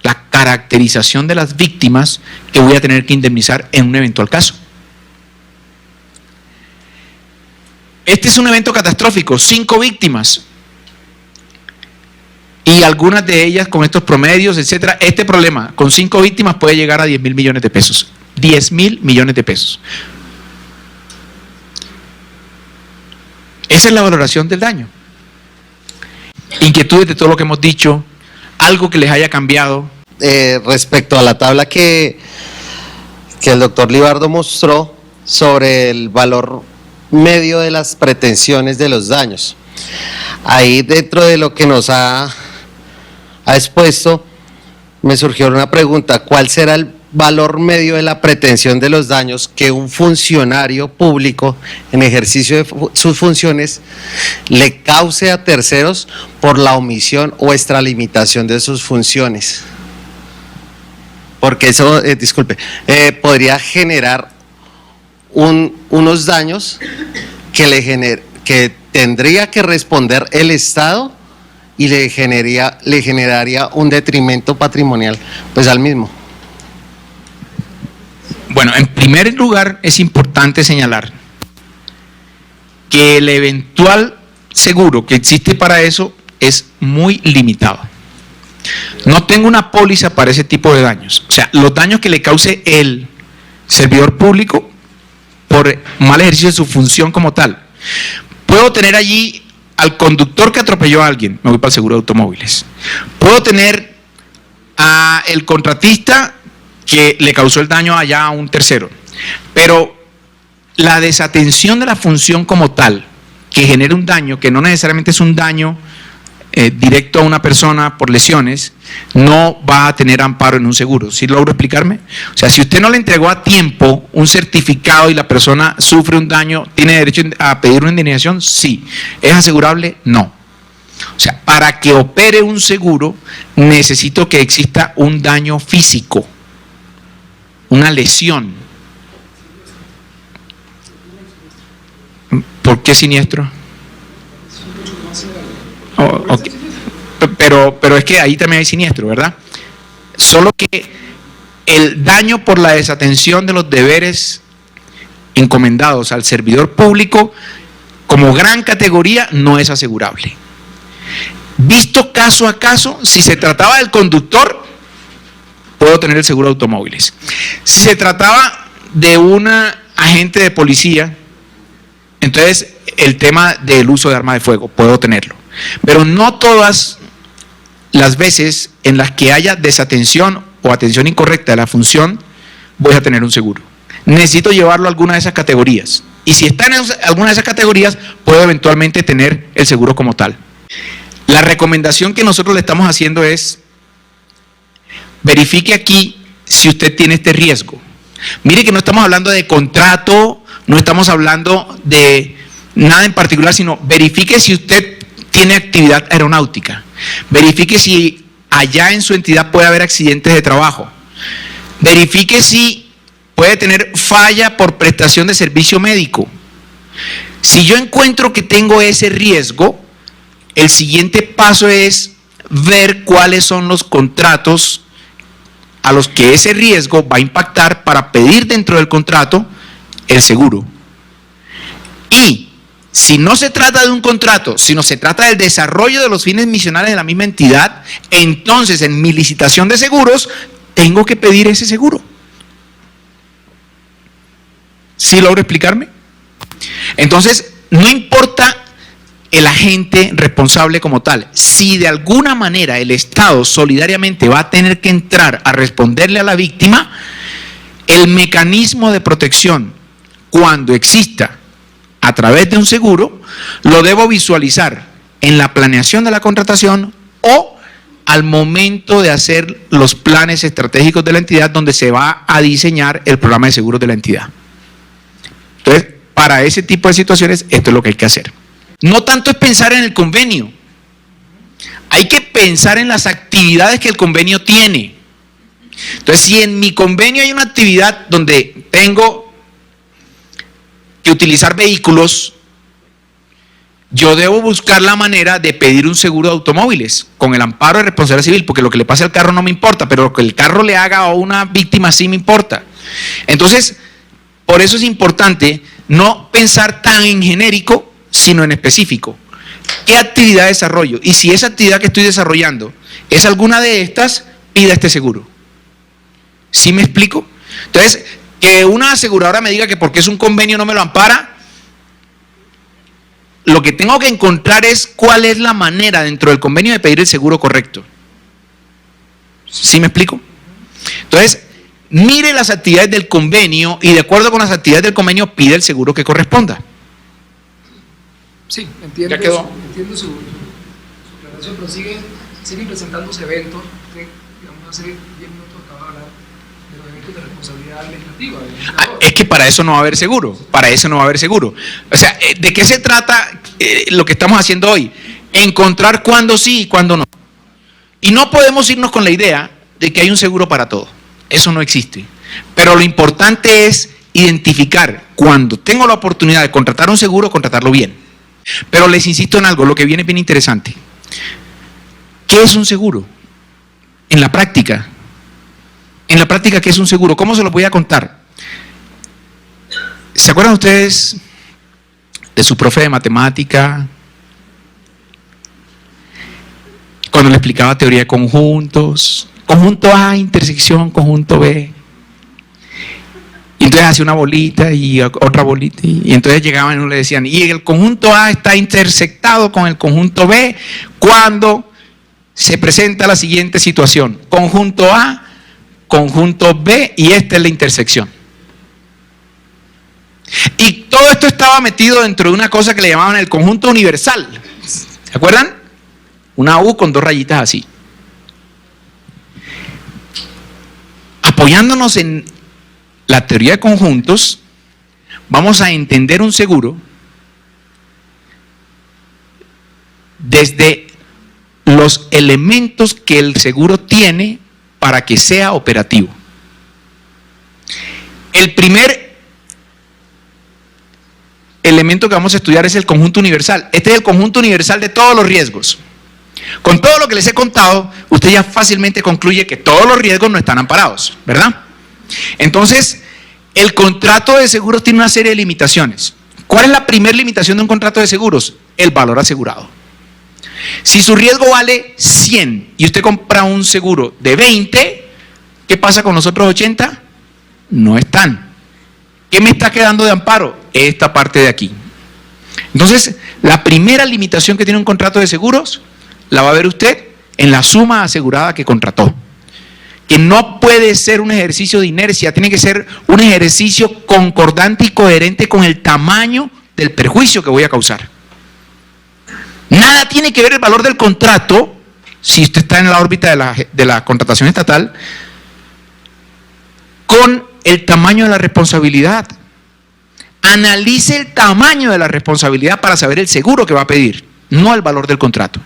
la caracterización de las víctimas que voy a tener que indemnizar en un eventual caso. Este es un evento catastrófico, 5 víctimas. Y algunas de ellas con estos promedios, etcétera. Este problema con 5 víctimas puede llegar a 10.000 millones de pesos. 10.000 millones de pesos. Esa es la valoración del daño. Inquietudes de todo lo que hemos dicho, algo que les haya cambiado. Respecto a la tabla que el doctor Libardo mostró sobre el valor medio de las pretensiones de los daños. Ahí, dentro de lo que nos ha expuesto, me surgió una pregunta: ¿cuál será el valor medio de la pretensión de los daños que un funcionario público en ejercicio de sus funciones le cause a terceros por la omisión o extralimitación de sus funciones? Porque eso, podría generar unos daños que tendría que responder el Estado y le generaría un detrimento patrimonial pues al mismo. Bueno, en primer lugar es importante señalar que el eventual seguro que existe para eso es muy limitado. No tengo una póliza para ese tipo de daños. O sea, los daños que le cause el servidor público por mal ejercicio de su función como tal. Puedo tener allí al conductor que atropelló a alguien, me voy para el seguro de automóviles. Puedo tener al contratista que le causó el daño allá a un tercero. Pero la desatención de la función como tal, que genera un daño, que no necesariamente es un daño directo a una persona por lesiones, no va a tener amparo en un seguro. ¿Sí logro explicarme? O sea, si usted no le entregó a tiempo un certificado y la persona sufre un daño, ¿tiene derecho a pedir una indemnización? Sí. ¿Es asegurable? No. O sea, para que opere un seguro necesito que exista un daño físico, una lesión. ¿Por qué siniestro? Oh, okay. Pero es que ahí también hay siniestro, ¿verdad? Solo que el daño por la desatención de los deberes encomendados al servidor público como gran categoría no es asegurable. Visto caso a caso, si se trataba del conductor, puedo tener el seguro de automóviles. Si se trataba de un agente de policía, entonces el tema del uso de arma de fuego, puedo tenerlo. Pero no todas las veces en las que haya desatención o atención incorrecta de la función, voy a tener un seguro. Necesito llevarlo a alguna de esas categorías. Y si está en alguna de esas categorías, puedo eventualmente tener el seguro como tal. La recomendación que nosotros le estamos haciendo es, verifique aquí si usted tiene este riesgo. Mire que no estamos hablando de contrato, no estamos hablando de nada en particular, sino verifique si usted tiene actividad aeronáutica. Verifique si allá en su entidad puede haber accidentes de trabajo. Verifique si puede tener falla por prestación de servicio médico. Si yo encuentro que tengo ese riesgo, el siguiente paso es ver cuáles son los contratos a los que ese riesgo va a impactar para pedir dentro del contrato el seguro. Y si no se trata de un contrato, sino se trata del desarrollo de los fines misionales de la misma entidad, entonces en mi licitación de seguros tengo que pedir ese seguro. ¿Sí logro explicarme? Entonces, no importa el agente responsable como tal, si de alguna manera el Estado solidariamente va a tener que entrar a responderle a la víctima, el mecanismo de protección, cuando exista a través de un seguro, lo debo visualizar en la planeación de la contratación o al momento de hacer los planes estratégicos de la entidad, donde se va a diseñar el programa de seguros de la entidad. Entonces, para ese tipo de situaciones, esto es lo que hay que hacer. No tanto es pensar en el convenio, hay que pensar en las actividades que el convenio tiene. Entonces, si en mi convenio hay una actividad donde tengo que utilizar vehículos, yo debo buscar la manera de pedir un seguro de automóviles con el amparo de responsabilidad civil, porque lo que le pase al carro no me importa, pero lo que el carro le haga a una víctima sí me importa. Entonces, por eso es importante no pensar tan en genérico, sino en específico. ¿Qué actividad desarrollo? Y si esa actividad que estoy desarrollando es alguna de estas, pida este seguro. ¿Sí me explico? Entonces, que una aseguradora me diga que porque es un convenio no me lo ampara, lo que tengo que encontrar es cuál es la manera dentro del convenio de pedir el seguro correcto. ¿Sí me explico? Entonces, mire las actividades del convenio y de acuerdo con las actividades del convenio pide el seguro que corresponda. Sí, entiendo, Ya quedó. entiendo su aclaración, pero siguen presentándose eventos. Usted, digamos, hace 10 minutos acaba de hablar de los eventos de responsabilidad legislativa. Es que para eso no va a haber seguro, para eso no va a haber seguro. O sea, ¿de qué se trata lo que estamos haciendo hoy? Encontrar cuándo sí y cuándo no. Y no podemos irnos con la idea de que hay un seguro para todo. Eso no existe. Pero lo importante es identificar cuando tengo la oportunidad de contratar un seguro, contratarlo bien. Pero les insisto en algo, lo que viene bien interesante. ¿Qué es un seguro? En la práctica, ¿qué es un seguro? ¿Cómo se lo voy a contar? ¿Se acuerdan ustedes de su profe de matemática? Cuando le explicaba teoría de conjuntos, conjunto A, intersección, conjunto B. Y entonces hacía una bolita y otra bolita. Y entonces llegaban y uno le decían, y el conjunto A está intersectado con el conjunto B cuando se presenta la siguiente situación. Conjunto A, conjunto B, y esta es la intersección. Y todo esto estaba metido dentro de una cosa que le llamaban el conjunto universal. ¿Se acuerdan? Una U con dos rayitas así. Apoyándonos en la teoría de conjuntos, vamos a entender un seguro desde los elementos que el seguro tiene para que sea operativo. El primer elemento que vamos a estudiar es el conjunto universal. Este es el conjunto universal de todos los riesgos. Con todo lo que les he contado, usted ya fácilmente concluye que todos los riesgos no están amparados, ¿verdad? Entonces, el contrato de seguros tiene una serie de limitaciones. ¿Cuál es la primera limitación de un contrato de seguros? El valor asegurado. Si su riesgo vale 100 y usted compra un seguro de 20, ¿qué pasa con los otros 80? No están. ¿Qué me está quedando de amparo? Esta parte de aquí. Entonces, la primera limitación que tiene un contrato de seguros la va a ver usted en la suma asegurada que contrató. Que no puede ser un ejercicio de inercia, tiene que ser un ejercicio concordante y coherente con el tamaño del perjuicio que voy a causar. Nada tiene que ver el valor del contrato, si usted está en la órbita de la contratación estatal, con el tamaño de la responsabilidad. Analice el tamaño de la responsabilidad para saber el seguro que va a pedir, no el valor del contrato.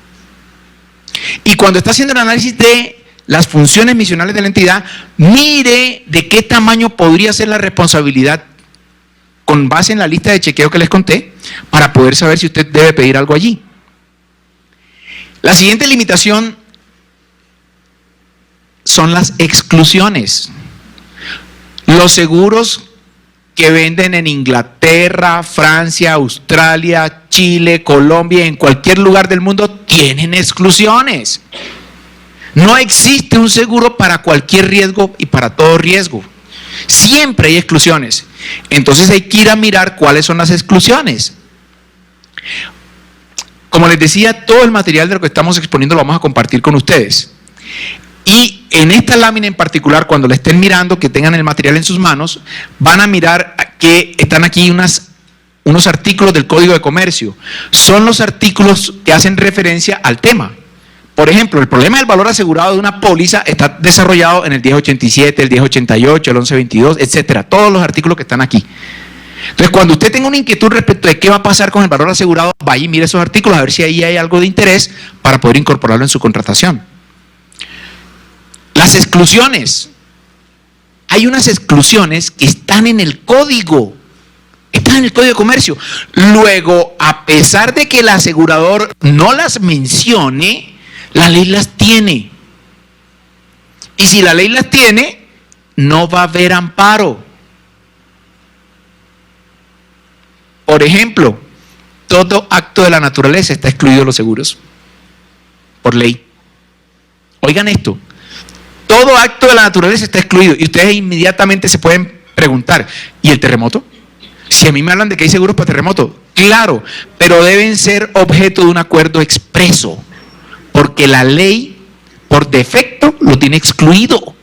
Y cuando está haciendo el análisis de las funciones misionales de la entidad, mire de qué tamaño podría ser la responsabilidad con base en la lista de chequeo que les conté, para poder saber si usted debe pedir algo allí. La siguiente limitación son las exclusiones. Los seguros que venden en Inglaterra, Francia, Australia, Chile, Colombia, en cualquier lugar del mundo, tienen exclusiones. No existe un seguro para cualquier riesgo y para todo riesgo. Siempre hay exclusiones. Entonces hay que ir a mirar cuáles son las exclusiones. Como les decía, todo el material de lo que estamos exponiendo lo vamos a compartir con ustedes. Y en esta lámina en particular, cuando la estén mirando, que tengan el material en sus manos, van a mirar que están aquí unos artículos del Código de Comercio. Son los artículos que hacen referencia al tema. Por ejemplo, el problema del valor asegurado de una póliza está desarrollado en el 1087, el 1088, el 1122, etcétera. Todos los artículos que están aquí. Entonces, cuando usted tenga una inquietud respecto de qué va a pasar con el valor asegurado, vaya y mire esos artículos a ver si ahí hay algo de interés para poder incorporarlo en su contratación. Las exclusiones. Hay unas exclusiones que están en el código. Están en el Código de Comercio. Luego, a pesar de que el asegurador no las mencione, la ley las tiene. Y si la ley las tiene, no va a haber amparo. Por ejemplo, todo acto de la naturaleza está excluido de los seguros. Por ley. Oigan esto. Todo acto de la naturaleza está excluido. Y ustedes inmediatamente se pueden preguntar, ¿y el terremoto? Si a mí me hablan de que hay seguros para terremoto, claro, pero deben ser objeto de un acuerdo expreso, porque la ley, por defecto, lo tiene excluido.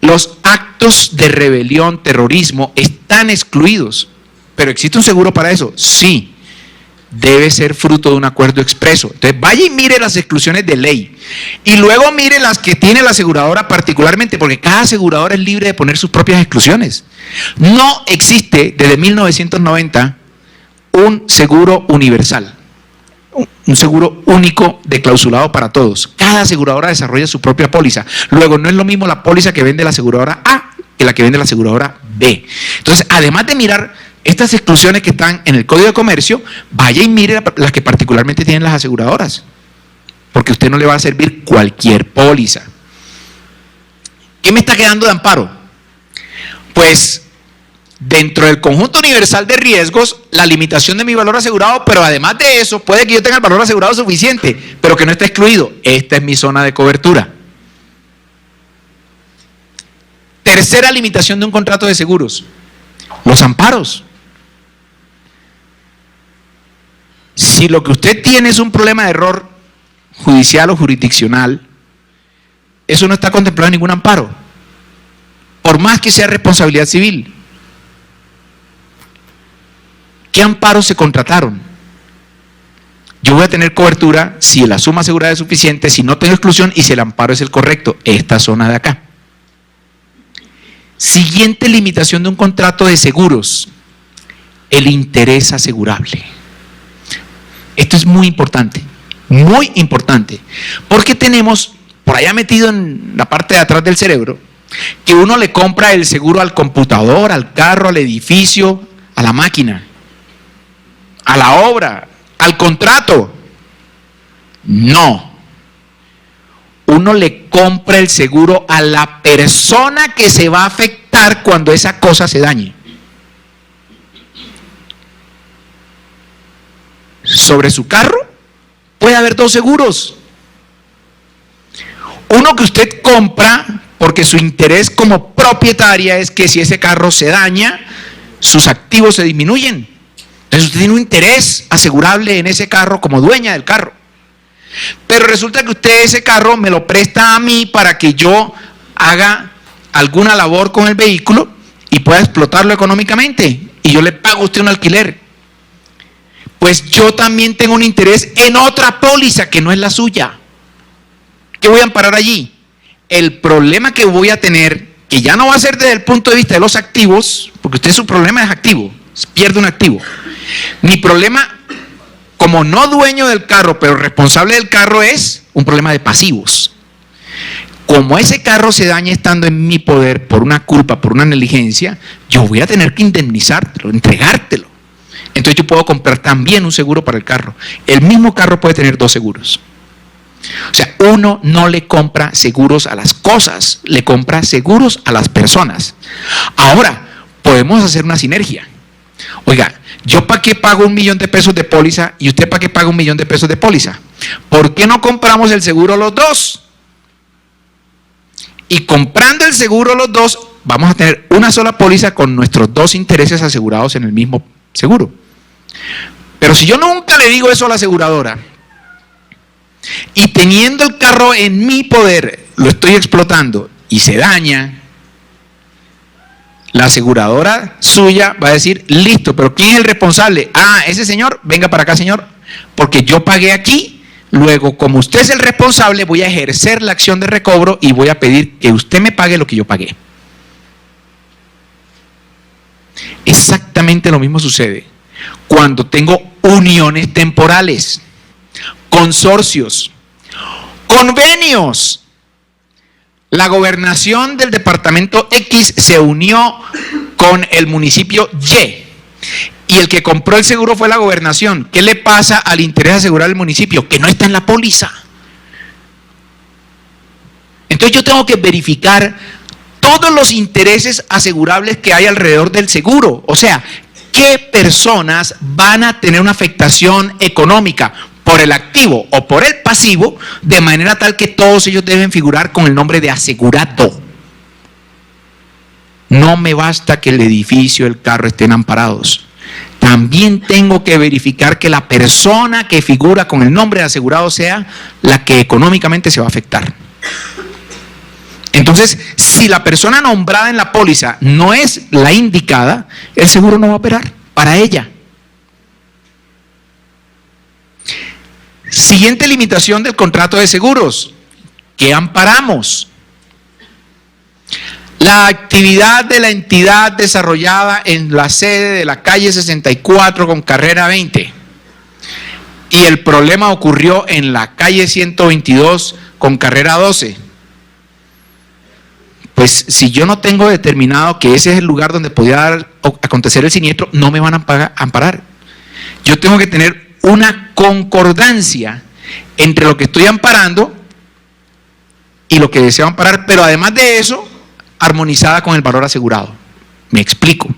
Los actos de rebelión, terrorismo, están excluidos. ¿Pero existe un seguro para eso? Sí. Debe ser fruto de un acuerdo expreso. Entonces vaya y mire las exclusiones de ley. Y luego mire las que tiene la aseguradora particularmente, porque cada aseguradora es libre de poner sus propias exclusiones. No existe desde 1990 un seguro universal. Un seguro único de clausulado para todos. Cada aseguradora desarrolla su propia póliza. Luego no es lo mismo la póliza que vende la aseguradora A que la que vende la aseguradora B. Entonces, además de mirar estas exclusiones que están en el Código de Comercio, vaya y mire las que particularmente tienen las aseguradoras, porque a usted no le va a servir cualquier póliza. ¿Qué me está quedando de amparo? Pues dentro del conjunto universal de riesgos, la limitación de mi valor asegurado, pero además de eso, puede que yo tenga el valor asegurado suficiente, pero que no está excluido. Esta es mi zona de cobertura. Tercera limitación de un contrato de seguros: los amparos. Si lo que usted tiene es un problema de error judicial o jurisdiccional, eso no está contemplado en ningún amparo, por más que sea responsabilidad civil. ¿Qué amparos se contrataron? Yo voy a tener cobertura si la suma asegurada es suficiente, si no tengo exclusión y si el amparo es el correcto. Esta zona de acá. Siguiente limitación de un contrato de seguros: el interés asegurable. Esto es muy importante, porque tenemos por allá metido en la parte de atrás del cerebro que uno le compra el seguro al computador, al carro, al edificio, a la máquina, a la obra, al contrato. No. Uno le compra el seguro a la persona que se va a afectar cuando esa cosa se dañe. sobre su carro, puede haber dos seguros. Uno que usted compra porque su interés como propietaria es que si ese carro se daña, sus activos se disminuyen. Entonces usted tiene un interés asegurable en ese carro como dueña del carro. Pero resulta que usted ese carro me lo presta a mí para que yo haga alguna labor con el vehículo y pueda explotarlo económicamente. Y yo le pago a usted un alquiler. Pues yo también tengo un interés en otra póliza que no es la suya. ¿Qué voy a amparar allí? El problema que voy a tener, que ya no va a ser desde el punto de vista de los activos, porque usted su problema es activo, pierde un activo. Mi problema, como no dueño del carro, pero responsable del carro, es un problema de pasivos. Como ese carro se daña estando en mi poder por una culpa, por una negligencia, yo voy a tener que indemnizártelo, entregártelo. Entonces yo puedo comprar también un seguro para el carro. El mismo carro puede tener dos seguros. O sea, uno no le compra seguros a las cosas, le compra seguros a las personas. Ahora, podemos hacer una sinergia. Oiga, ¿yo para qué pago $1.000.000 de póliza y usted para qué paga $1.000.000 de póliza? ¿Por qué no compramos el seguro los dos? Y comprando el seguro los dos, vamos a tener una sola póliza con nuestros dos intereses asegurados en el mismo seguro. Pero si yo nunca le digo eso a la aseguradora, y teniendo el carro en mi poder, lo estoy explotando y se daña, la aseguradora suya va a decir, listo, pero ¿quién es el responsable? Ah, ese señor, venga para acá, señor, porque yo pagué aquí, luego como usted es el responsable, voy a ejercer la acción de recobro y voy a pedir que usted me pague lo que yo pagué. Exactamente lo mismo sucede cuando tengo uniones temporales, consorcios, convenios. La gobernación del departamento X se unió con el municipio Y y el que compró el seguro fue la gobernación. ¿Qué le pasa al interés asegurar del municipio? Que no está en la póliza. Entonces yo tengo que verificar todos los intereses asegurables que hay alrededor del seguro. O sea, ¿qué personas van a tener una afectación económica por el activo o por el pasivo, de manera tal que todos ellos deben figurar con el nombre de asegurado? No me basta que el edificio, el carro estén amparados. También tengo que verificar que la persona que figura con el nombre de asegurado sea la que económicamente se va a afectar. Entonces, si la persona nombrada en la póliza no es la indicada, el seguro no va a operar para ella. Siguiente limitación del contrato de seguros. ¿Qué amparamos? La actividad de la entidad desarrollada en la sede de la calle 64 con carrera 20. Y el problema ocurrió en la calle 122 con carrera 12. Pues si yo no tengo determinado que ese es el lugar donde podía acontecer el siniestro, no me van a amparar. Yo tengo que tener una concordancia entre lo que estoy amparando y lo que deseo amparar, pero además de eso, armonizada con el valor asegurado. Me explico.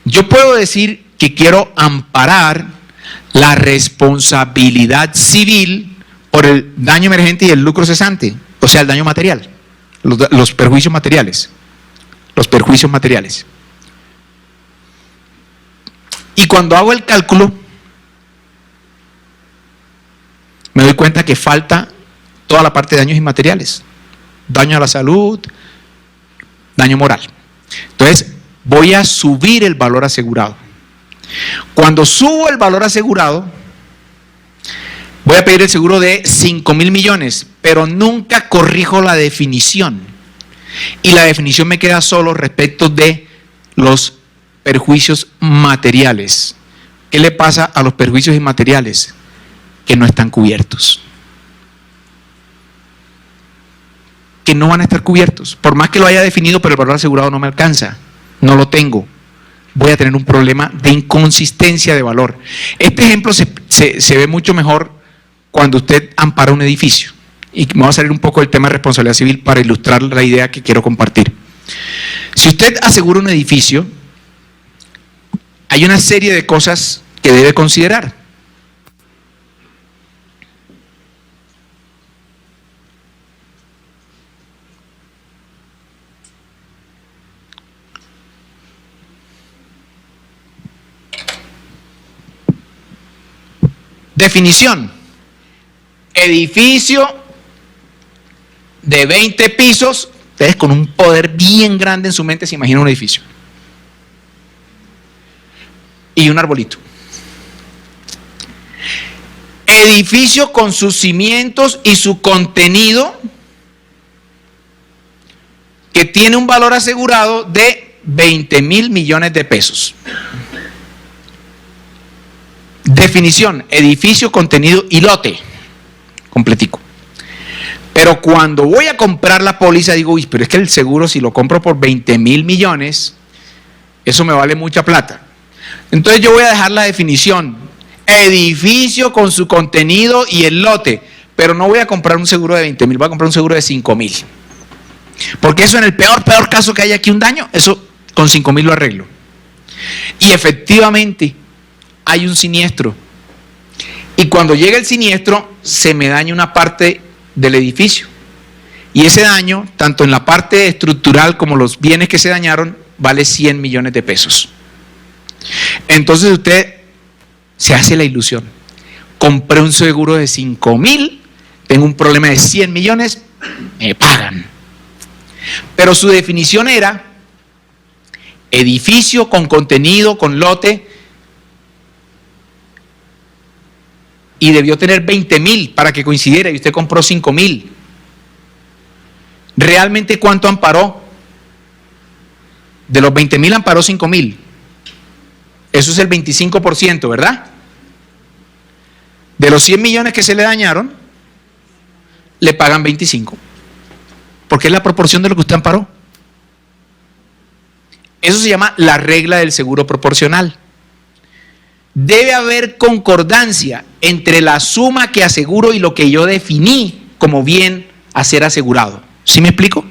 Yo puedo decir que quiero amparar la responsabilidad civil por el daño emergente y el lucro cesante, o sea, el daño material, los perjuicios materiales. Los perjuicios materiales. Y cuando hago el cálculo, me doy cuenta que falta toda la parte de daños inmateriales. Daño a la salud, daño moral. Entonces, voy a subir el valor asegurado. Cuando subo el valor asegurado, voy a pedir el seguro de 5.000 millones, pero nunca corrijo la definición. Y la definición me queda solo respecto de los perjuicios materiales. ¿Qué le pasa a los perjuicios inmateriales? Que no están cubiertos. Que no van a estar cubiertos. Por más que lo haya definido, pero el valor asegurado no me alcanza. No lo tengo. Voy a tener un problema de inconsistencia de valor. Este ejemplo se ve mucho mejor cuando usted ampara un edificio. Y me va a salir un poco del tema de responsabilidad civil para ilustrar la idea que quiero compartir. Si usted asegura un edificio, hay una serie de cosas que debe considerar. Definición: edificio de 20 pisos. Ustedes con un poder bien grande en su mente se imaginan un edificio. Y un arbolito. Edificio con sus cimientos y su contenido que tiene un valor asegurado de 20.000 millones de pesos. Definición: edificio, contenido y lote. Completico. Pero cuando voy a comprar la póliza digo, uy, pero es que el seguro si lo compro por 20.000 millones, eso me vale mucha plata. Entonces yo voy a dejar la definición: edificio con su contenido y el lote. Pero no voy a comprar un seguro de 20.000, voy a comprar un seguro de 5.000. Porque eso en el peor caso que haya aquí un daño, eso con 5.000 lo arreglo. Y efectivamente hay un siniestro. Y cuando llega el siniestro, se me daña una parte del edificio. Y ese daño, tanto en la parte estructural como los bienes que se dañaron, vale 100 millones de pesos. Entonces usted se hace la ilusión. Compré un seguro de 5.000, tengo un problema de 100 millones, me pagan. Pero su definición era edificio con contenido, con lote, y debió tener 20.000 para que coincidiera y usted compró 5.000. ¿Realmente cuánto amparó? De los 20.000 amparó 5.000. Eso es el 25%, ¿verdad? De los 100 millones que se le dañaron, le pagan 25. Porque es la proporción de lo que usted amparó. Eso se llama la regla del seguro proporcional. Debe haber concordancia entre la suma que aseguro y lo que yo definí como bien a ser asegurado. ¿Sí me explico?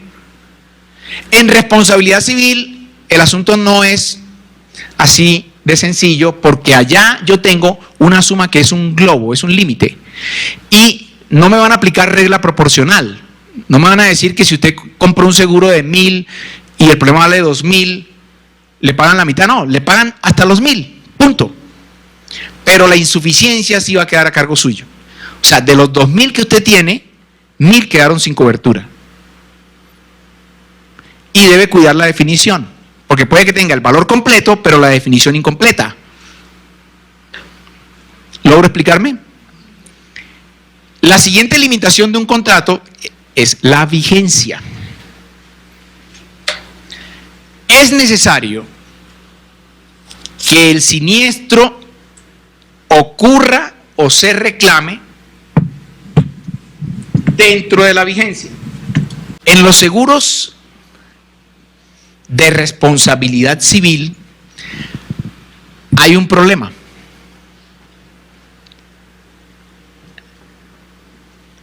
En responsabilidad civil, el asunto no es así de sencillo, porque allá yo tengo una suma que es un globo, es un límite. Y no me van a aplicar regla proporcional. No me van a decir que si usted compró un seguro de 1.000 y el problema vale 2.000, le pagan la mitad. No, le pagan hasta los 1.000, punto. Pero la insuficiencia sí va a quedar a cargo suyo. O sea, de los 2.000 que usted tiene, 1.000 quedaron sin cobertura. Y debe cuidar la definición, porque puede que tenga el valor completo, pero la definición incompleta. ¿Logro explicarme? La siguiente limitación de un contrato es la vigencia. Es necesario que el siniestro ocurra o se reclame dentro de la vigencia. En los seguros de responsabilidad civil hay un problema.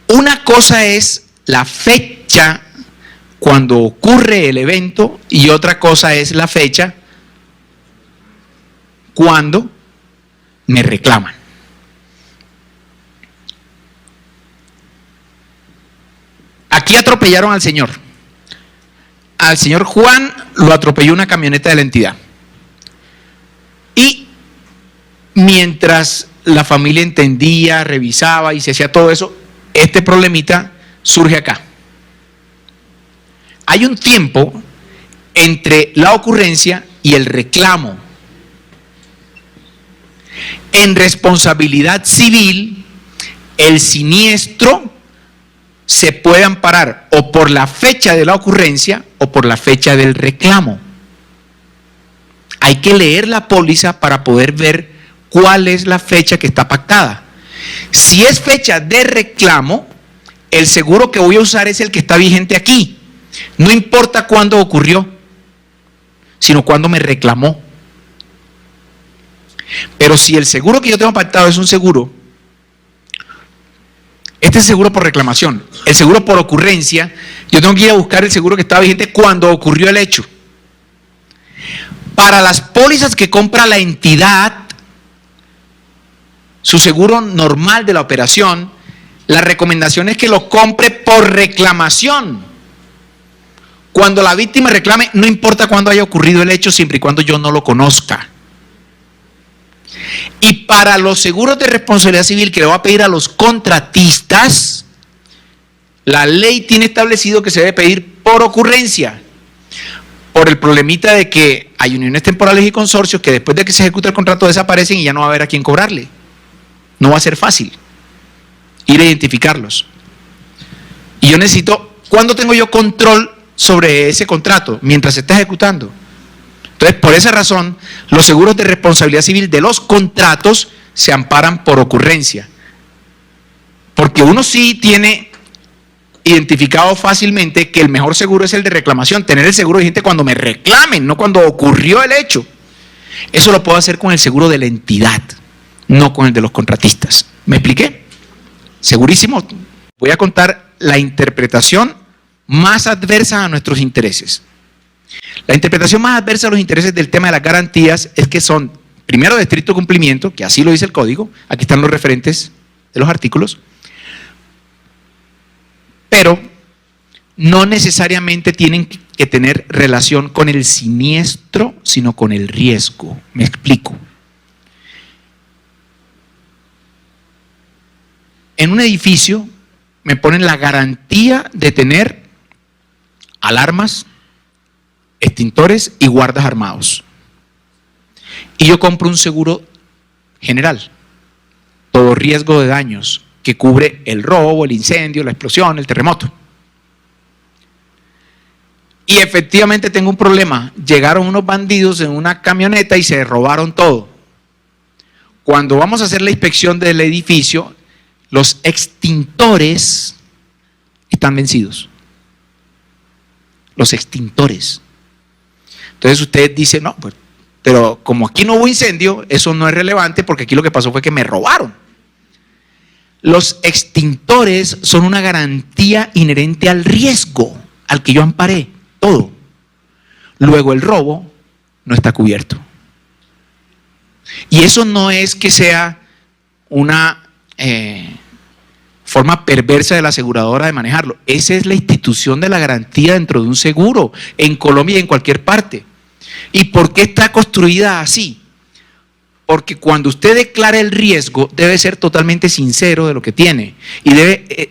Una cosa es la fecha cuando ocurre el evento y otra cosa es la fecha cuando me reclaman. Aquí atropellaron al señor. Al señor Juan lo atropelló una camioneta de la entidad. Y mientras la familia entendía, revisaba y se hacía todo eso, este problemita surge acá. Hay un tiempo entre la ocurrencia y el reclamo. En responsabilidad civil, el siniestro se puede amparar o por la fecha de la ocurrencia o por la fecha del reclamo. Hay que leer la póliza para poder ver cuál es la fecha que está pactada. Si es fecha de reclamo, el seguro que voy a usar es el que está vigente aquí. No importa cuándo ocurrió, sino cuándo me reclamó. Pero si el seguro que yo tengo pactado es un seguro, este es seguro por reclamación, el seguro por ocurrencia, yo tengo que ir a buscar el seguro que estaba vigente cuando ocurrió el hecho. Para las pólizas que compra la entidad, su seguro normal de la operación, la recomendación es que lo compre por reclamación. Cuando la víctima reclame, no importa cuándo haya ocurrido el hecho, siempre y cuando yo no lo conozca. Y para los seguros de responsabilidad civil que le va a pedir a los contratistas, la ley tiene establecido que se debe pedir por ocurrencia, por el problemita de que hay uniones temporales y consorcios que después de que se ejecuta el contrato desaparecen y ya no va a haber a quién cobrarle. No va a ser fácil ir a identificarlos. Y yo necesito, ¿cuándo tengo yo control sobre ese contrato? Mientras se está ejecutando. Entonces, por esa razón, los seguros de responsabilidad civil de los contratos se amparan por ocurrencia. Porque uno sí tiene identificado fácilmente que el mejor seguro es el de reclamación, tener el seguro vigente cuando me reclamen, no cuando ocurrió el hecho. Eso lo puedo hacer con el seguro de la entidad, no con el de los contratistas. ¿Me expliqué? Segurísimo. Voy a contar la interpretación más adversa a nuestros intereses. La interpretación más adversa a los intereses del tema de las garantías es que son, primero, de estricto cumplimiento, que así lo dice el código, aquí están los referentes de los artículos, pero no necesariamente tienen que tener relación con el siniestro, sino con el riesgo. Me explico. En un edificio me ponen la garantía de tener alarmas, extintores y guardas armados. Y yo compro un seguro general, todo riesgo de daños, que cubre el robo, el incendio, la explosión, el terremoto. Y efectivamente tengo un problema. Llegaron unos bandidos en una camioneta y se robaron todo. Cuando vamos a hacer la inspección del edificio, los extintores están vencidos. Los extintores. Entonces usted dice, no, pues, pero como aquí no hubo incendio, eso no es relevante porque aquí lo que pasó fue que me robaron. Los extintores son una garantía inherente al riesgo al que yo amparé, todo. Luego el robo no está cubierto. Y eso no es que sea una forma perversa de la aseguradora de manejarlo. Esa es la institución de la garantía dentro de un seguro, en Colombia y en cualquier parte. ¿Y por qué está construida así? Porque cuando usted declara el riesgo, debe ser totalmente sincero de lo que tiene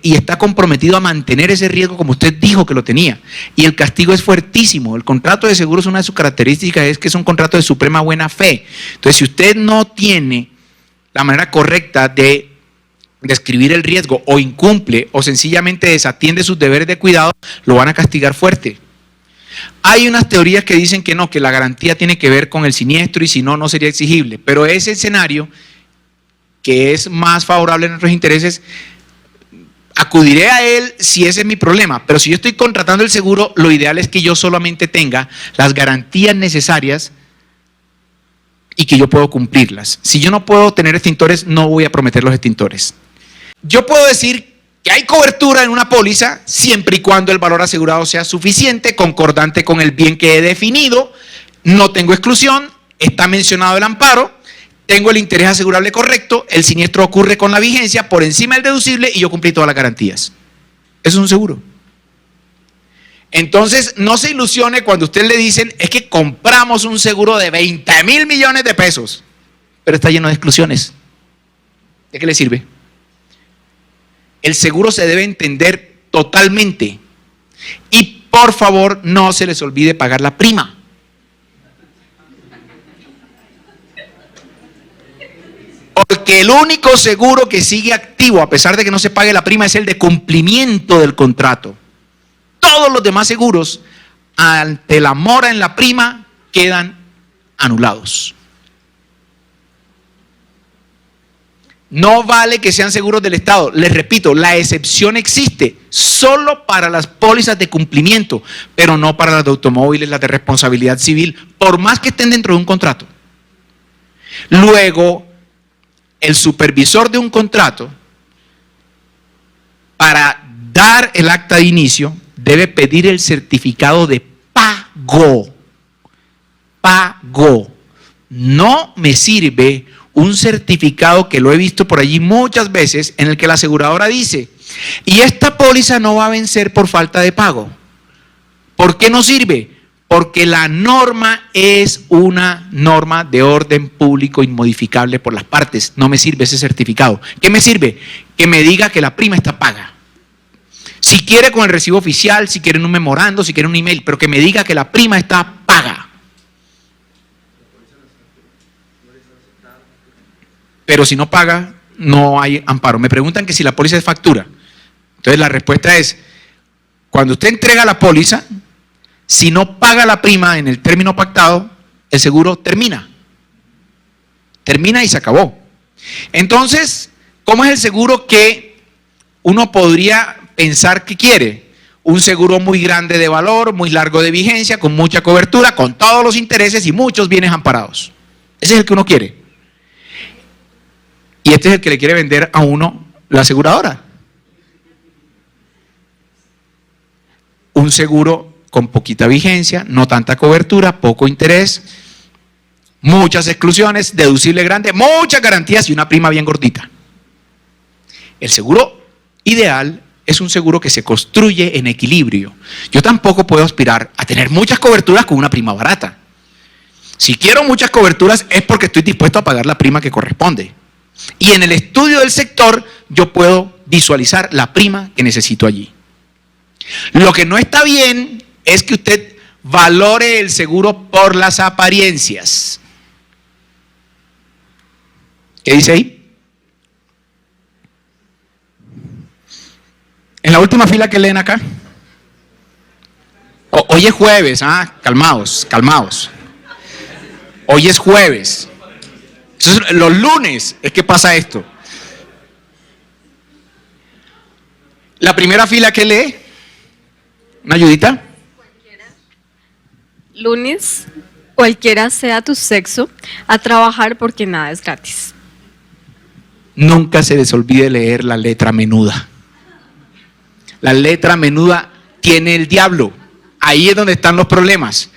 y está comprometido a mantener ese riesgo como usted dijo que lo tenía. Y el castigo es fuertísimo. El contrato de seguros, una de sus características es que es un contrato de suprema buena fe. Entonces, si usted no tiene la manera correcta de describir el riesgo o incumple o sencillamente desatiende sus deberes de cuidado, lo van a castigar fuerte. Hay unas teorías que dicen que no, que la garantía tiene que ver con el siniestro y si no, no sería exigible. Pero ese escenario, que es más favorable a nuestros intereses, acudiré a él si ese es mi problema. Pero si yo estoy contratando el seguro, lo ideal es que yo solamente tenga las garantías necesarias y que yo puedo cumplirlas. Si yo no puedo tener extintores, no voy a prometer los extintores. Yo puedo decir que hay cobertura en una póliza siempre y cuando el valor asegurado sea suficiente, concordante con el bien que he definido, no tengo exclusión, está mencionado el amparo, tengo el interés asegurable correcto, el siniestro ocurre con la vigencia por encima del deducible y yo cumplí todas las garantías. Eso es un seguro. Entonces, no se ilusione cuando usted le dicen, es que compramos un seguro de 20.000 millones de pesos, pero está lleno de exclusiones. ¿De qué le sirve? El seguro se debe entender totalmente. Y por favor, no se les olvide pagar la prima. Porque el único seguro que sigue activo, a pesar de que no se pague la prima, es el de cumplimiento del contrato. Todos los demás seguros, ante la mora en la prima, quedan anulados. No vale que sean seguros del Estado. Les repito, la excepción existe solo para las pólizas de cumplimiento, pero no para las de automóviles, las de responsabilidad civil, por más que estén dentro de un contrato. Luego, el supervisor de un contrato, para dar el acta de inicio, debe pedir el certificado de pago pagó. No me sirve un certificado que lo he visto por allí muchas veces en el que la aseguradora dice, y esta póliza no va a vencer por falta de pago. ¿Por qué no sirve? Porque la norma es una norma de orden público inmodificable por las partes. No me sirve ese certificado. ¿Qué me sirve? Que me diga que la prima está paga. Si quiere con el recibo oficial, si quiere en un memorando, si quiere un email, pero que me diga que la prima está paga. Pero si no paga, no hay amparo. Me preguntan que si la póliza es factura. Entonces la respuesta es, cuando usted entrega la póliza, si no paga la prima en el término pactado, el seguro termina. Termina y se acabó. Entonces, ¿cómo es el seguro que uno podría pensar que quiere? Un seguro muy grande de valor, muy largo de vigencia, con mucha cobertura, con todos los intereses y muchos bienes amparados. Ese es el que uno quiere. Y este es el que le quiere vender a uno la aseguradora. Un seguro con poquita vigencia, no tanta cobertura, poco interés, muchas exclusiones, deducible grande, muchas garantías y una prima bien gordita. El seguro ideal es un seguro que se construye en equilibrio. Yo tampoco puedo aspirar a tener muchas coberturas con una prima barata. Si quiero muchas coberturas es porque estoy dispuesto a pagar la prima que corresponde. Y en el estudio del sector yo puedo visualizar la prima que necesito allí. Lo que no está bien es que usted valore el seguro por las apariencias. ¿Qué dice ahí? En la última fila que leen acá. Hoy es jueves, calmaos, calmaos. Hoy es jueves. Entonces, los lunes es que pasa esto. La primera fila que lee. ¿Una ayudita? Lunes, cualquiera sea tu sexo, a trabajar porque nada es gratis. Nunca se les olvide leer la letra menuda. La letra menuda tiene el diablo. Ahí es donde están los problemas.